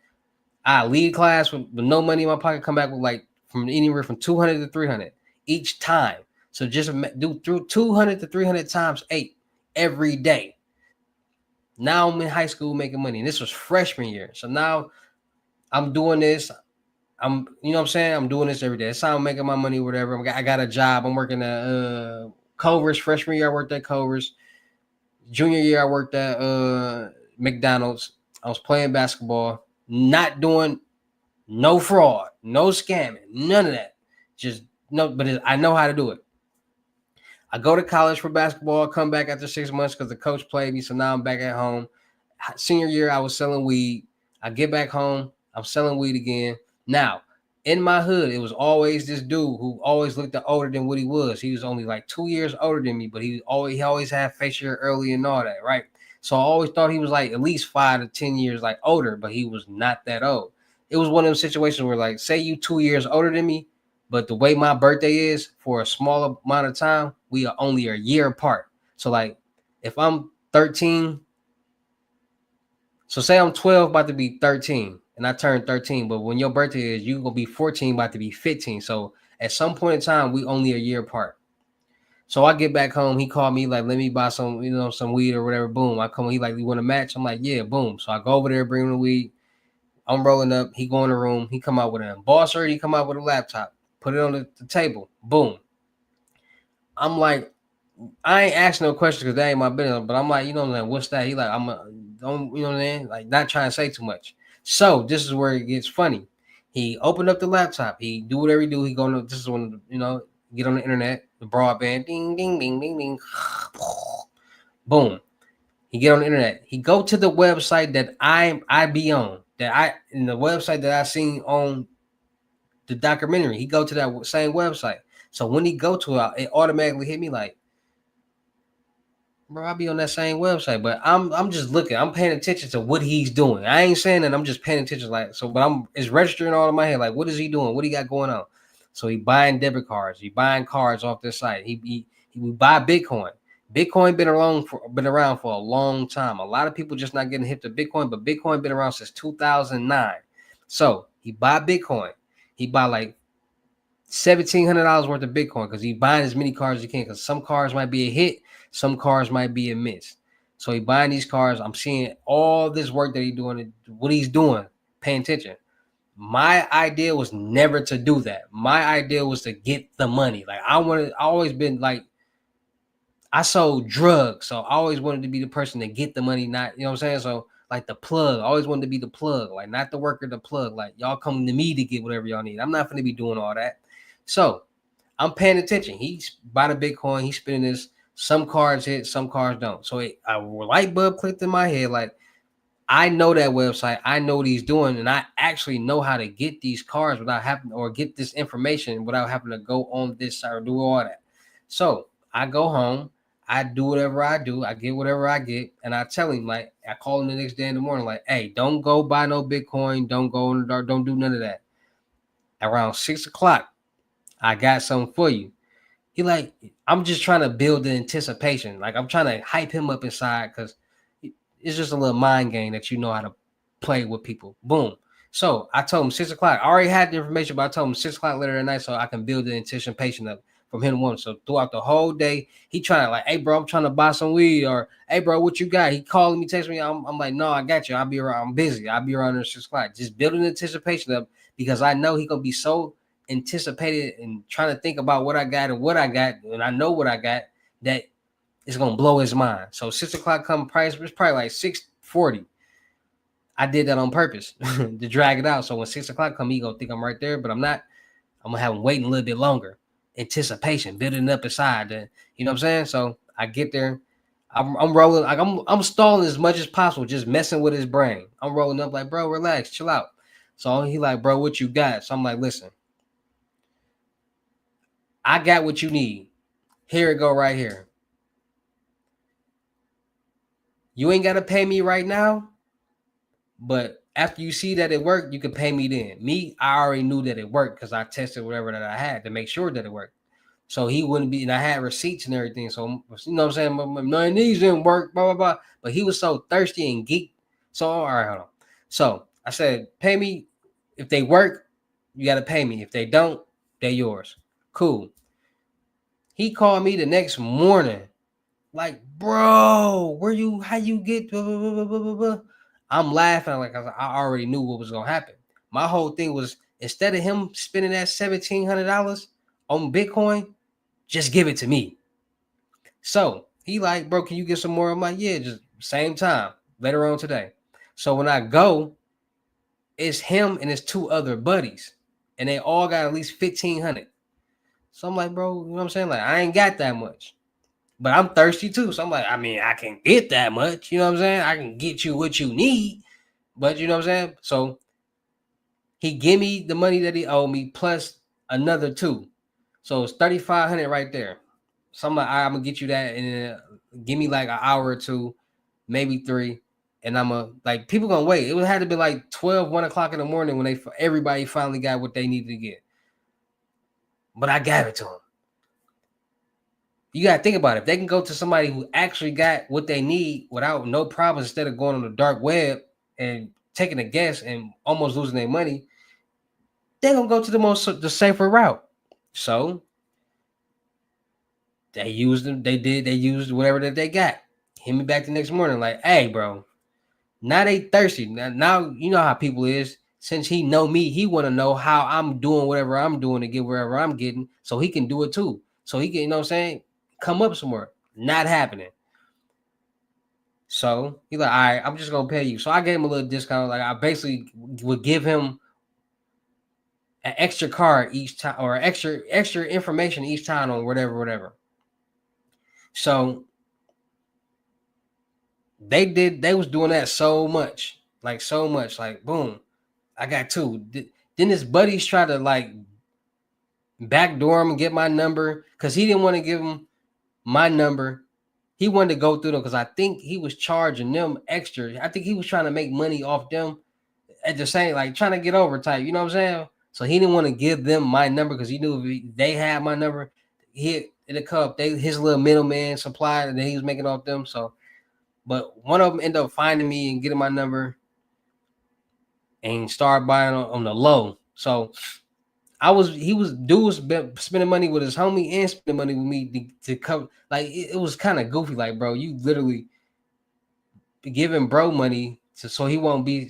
I leave class with no money in my pocket, come back with like from anywhere from 200 to 300 each time. So just do through 200 to 300 times 8 every day. Now I'm in high school making money, and this was freshman year. So now I'm doing this. You know what I'm saying? I'm doing this every day. That's how I'm making my money, whatever. I got a job. I'm working at Culver's. Freshman year, I worked at Culver's. Junior year, I worked at McDonald's. I was playing basketball, not doing no fraud, no scamming, none of that. Just no, but I know how to do it. I go to college for basketball, come back after 6 months because the coach played me. So now I'm back at home. Senior year, I was selling weed. I get back home, I'm selling weed again. Now, in my hood, it was always this dude who always looked older than what he was. He was only like 2 years older than me, but he always had facial hair early and all that, right? So I always thought he was like at least 5 to 10 years like older, but he was not that old. It was one of those situations where, like, say you 2 years older than me, but the way my birthday is, for a small amount of time, we are only a year apart. So like if I'm 13, so say I'm 12 about to be 13 and I turn 13, but when your birthday is, you gonna be 14 about to be 15. So at some point in time, we only a year apart. So I get back home, he called me like, let me buy some, some weed or whatever. Boom. I come, he like, you want a match? I'm like, yeah, boom. So I go over there, bring him the weed. I'm rolling up. He go in the room. He come out with a embosser. He come out with a laptop. Put it on the table. Boom. I'm like, I ain't asking no questions because that ain't my business. But I'm like, what's that? He like, don't, you know what I'm saying? Like, not trying to say too much. So this is where it gets funny. He opened up the laptop. He do whatever he do. He go to, this is when, get on the internet, the broadband, ding, ding, ding, ding, ding. Boom. He get on the internet. He go to the website that I be on, in the website that I seen on the documentary. He go to that same website. So when he go to it automatically hit me like, bro, I'll be on that same website, but I'm just looking. I'm paying attention to what he's doing. I ain't saying that. I'm just paying attention, like, so. But it's registering all in my head, like, what is he doing? What he got going on? So he buying debit cards. He buying cards off this site. He buy Bitcoin. Bitcoin been around for a long time. A lot of people just not getting hip to Bitcoin, but Bitcoin been around since 2009. So he buy Bitcoin. He buy like $1,700 worth of Bitcoin because he buying as many cars as he can, because some cars might be a hit, some cars might be a miss. So he buying these cars. I'm seeing all this work that he's doing, what he's doing, paying attention. My idea was never to do that. My idea was to get the money. Like, I always been like, I sold drugs, so I always wanted to be the person to get the money, not, you know what I'm saying? So like the plug, I always wanted to be the plug, like not the worker, the plug. Like, y'all come to me to get whatever y'all need. I'm not going to be doing all that. So I'm paying attention. He's bought a Bitcoin. He's spending this. Some cards hit, some cards don't. So a light bulb clicked in my head. Like, I know that website. I know what he's doing, and I actually know how to get these cards without having, or get this information without having to go on this side or do all that. So I go home. I do whatever I do. I get whatever I get, and I tell him, like, I call him the next day in the morning, like, hey, don't go buy no Bitcoin. Don't go in the dark. Don't do none of that. Around 6 o'clock, I got something for you. He like, I'm just trying to build the anticipation. Like, I'm trying to hype him up inside, because it's just a little mind game that you know how to play with people. Boom. So I told him 6 o'clock. I already had the information, but I told him 6 o'clock later at night so I can build the anticipation up from him one. So throughout the whole day, he trying to, like, hey, bro, I'm trying to buy some weed, or hey, bro, what you got? He calling me, texting me. I'm like, no, I got you. I'll be around. I'm busy. I'll be around at 6 o'clock. Just building anticipation up, because I know he gonna be so anticipated and trying to think about what I got, and I know what I got, that it's gonna blow his mind. So 6 o'clock come price, it's probably like 6:40. I did that on purpose to drag it out. So when 6 o'clock come, he gonna think I'm right there, but I'm not. I'm gonna have him waiting a little bit longer. Anticipation, building up inside. You know what I'm saying? So I get there. I'm rolling, like I'm stalling as much as possible, just messing with his brain. I'm rolling up like, bro, relax, chill out. So he like, bro, what you got? So I'm like, listen, I got what you need. Here it go right here. You ain't gotta pay me right now, but after you see that it worked, you can pay me then. Me, I already knew that it worked because I tested whatever that I had to make sure that it worked. So he wouldn't be, and I had receipts and everything. So you know what I'm saying? None of these didn't work, blah blah blah. But he was so thirsty and geek. So all right, hold on. So I said, pay me if they work. You got to pay me. If they don't, they're yours. Cool. He called me the next morning, like, bro, where you? How you get? Blah, blah, blah, blah, blah, blah. I'm laughing like I already knew what was gonna happen. My whole thing was instead of him spending that $1,700 on Bitcoin, just give it to me. So he like, bro, can you get some more? I'm like, yeah, just same time later on today. So when I go, it's him and his two other buddies, and they all got at least 1,500. So I'm like, bro, you know what I'm saying? Like, I ain't got that much, but I'm thirsty too. So I'm like, I mean, I can get that much. You know what I'm saying? I can get you what you need, but you know what I'm saying? So he give me the money that he owed me plus another two. So it's 3,500 right there. So I'm like, I'm gonna get you that, and give me like an hour or two, maybe 3, and I'm like, people gonna wait. It would have to be like 12, 1 o'clock in the morning when everybody finally got what they needed to get. But I gave it to him. You gotta think about it. If they can go to somebody who actually got what they need without no problems, instead of going on the dark web and taking a guess and almost losing their money, they're gonna go to the safer route. So they used them. They used whatever that they got. Hit me back the next morning, like, hey, bro, now they thirsty. Now you know how people is. Since he know me, he want to know how I'm doing whatever I'm doing to get wherever I'm getting, so he can do it too. So he can, you know what I'm saying, come up somewhere. Not happening. So he's like, all right, I'm just gonna pay you. So I gave him a little discount. Like I basically would give him an extra card each time, or extra information each time on whatever. So they was doing that so much, like boom, I got 2. Then his buddies try to like backdoor him and get my number because he didn't want to give him my number. He wanted to go through them because I think he was charging them extra. I think he was trying to make money off them at the same, like trying to get over type. You know what I'm saying? So he didn't want to give them my number because he knew if they had my number, it'd come up. His little middleman supplier that he was making off them. So, but one of them ended up finding me and getting my number and start buying on the low. So he was spending money with his homie and spending money with me to come. Like it was kind of goofy. Like, bro, you literally giving bro money so he won't be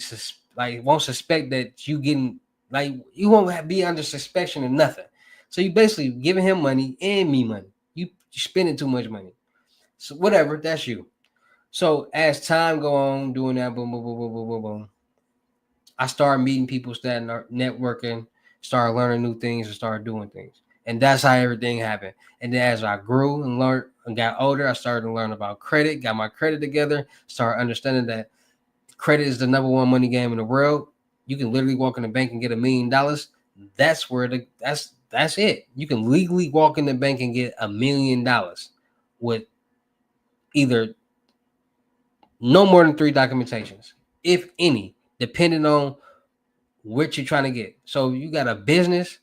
won't suspect that you getting, like, you won't be under suspicion of nothing. So you basically giving him money and me money. You spending too much money. So whatever, that's you. So as time go on, doing that, boom, boom, boom, boom, boom, boom, boom, I started meeting people, started networking, started learning new things, and started doing things. And that's how everything happened. And then as I grew and learned and got older, I started to learn about credit, got my credit together, started understanding that credit is the number one money game in the world. You can literally walk in the bank and get $1 million. That's where that's it. You can legally walk in the bank and get $1 million with either no more than 3 documentations, if any, depending on what you're trying to get. So you got a business,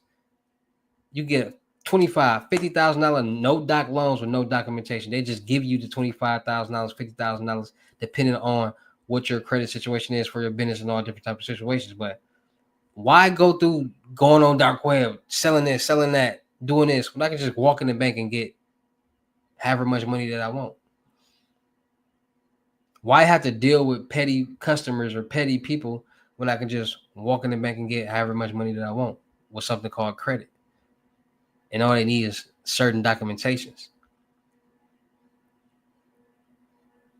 you get $25,000, $50,000 no doc loans with no documentation. They just give you the $25,000, $50,000, depending on what your credit situation is for your business and all different types of situations. But why go through going on dark web, selling this, selling that, doing this, when I can just walk in the bank and get however much money that I want? Why have to deal with petty customers or petty people when I can just walk in the bank and get however much money that I want with something called credit? And all they need is certain documentations.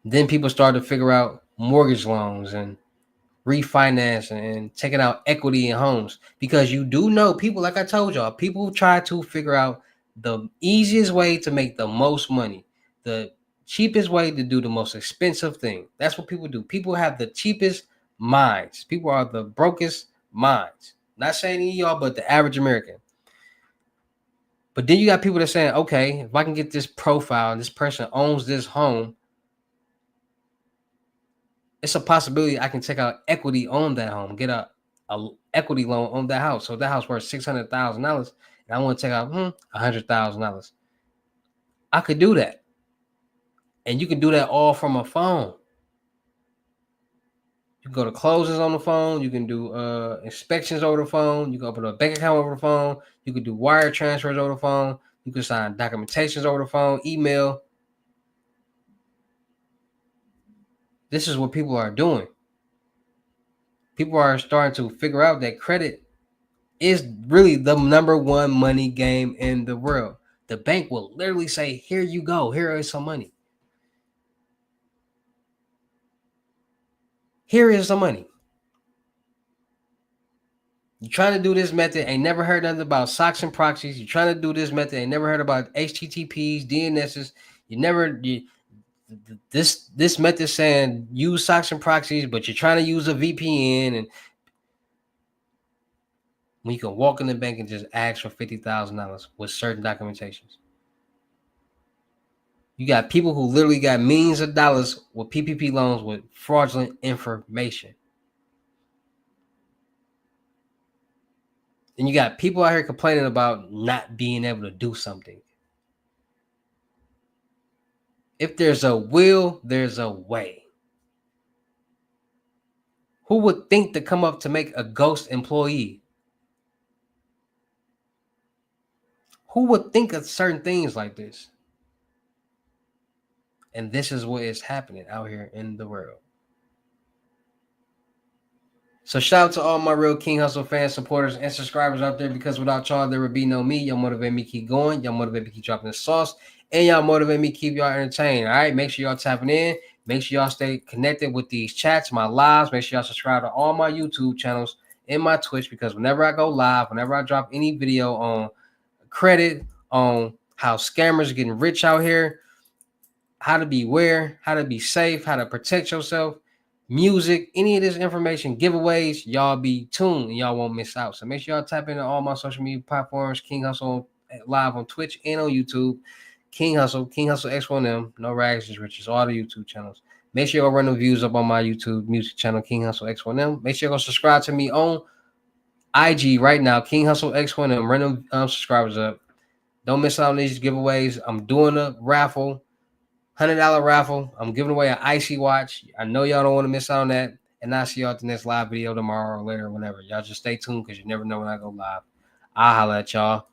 Then people start to figure out mortgage loans and refinance and taking out equity in homes, because you do know people, like I told y'all, people try to figure out the easiest way to make the most money. the cheapest way to do the most expensive thing. That's what people do. People have the cheapest minds. People are the brokest minds. Not saying any of y'all, but the average American. But then you got people that saying, okay, if I can get this profile and this person owns this home, it's a possibility I can take out equity on that home, get a equity loan on that house. So that house worth $600,000, and I want to take out $100,000. I could do that, and you can do that all from a phone. You can go to closings on the phone. You can do inspections over the phone. You can open a bank account over the phone. You can do wire transfers over the phone. You can sign documentations over the phone, email. This is what people are doing. People are starting to figure out that credit is really the number one money game in the world. The bank will literally say, here you go. Here is some money. Here is some money. You're trying to do this method, ain't never heard nothing about socks and proxies. You're trying to do this method, ain't never heard about HTTPs, DNSs. This method saying use socks and proxies, but you're trying to use a VPN, and when you can walk in the bank and just ask for $50,000 with certain documentations. You got people who literally got millions of dollars with PPP loans with fraudulent information. And you got people out here complaining about not being able to do something. If there's a will, there's a way. Who would think to come up to make a ghost employee? Who would think of certain things like this? And this is what is happening out here in the world. So shout out to all my real King Hussle fans, supporters, and subscribers out there, because without y'all, there would be no me. Y'all motivate me to keep going. Y'all motivate me to keep dropping the sauce. And y'all motivate me to keep y'all entertained. All right, make sure y'all tapping in. Make sure y'all stay connected with these chats, my lives. Make sure y'all subscribe to all my YouTube channels and my Twitch, because whenever I go live, whenever I drop any video on credit, on how scammers are getting rich out here, how to beware, how to be safe, how to protect yourself, music, any of this information, giveaways, y'all be tuned and y'all won't miss out. So make sure y'all tap into all my social media platforms, King Hussle live on Twitch and on YouTube. King Hussle X1M, no rags, just riches, all the YouTube channels. Make sure y'all run the views up on my YouTube music channel, King Hussle X1M. Make sure y'all go subscribe to me on IG right now, King Hussle X1M. Run them subscribers up. Don't miss out on these giveaways. I'm doing a raffle. $100 raffle. I'm giving away an icy watch. I know y'all don't want to miss out on that. And I'll see y'all at the next live video tomorrow or later, whenever. Y'all just stay tuned, because you never know when I go live. I'll holla at y'all.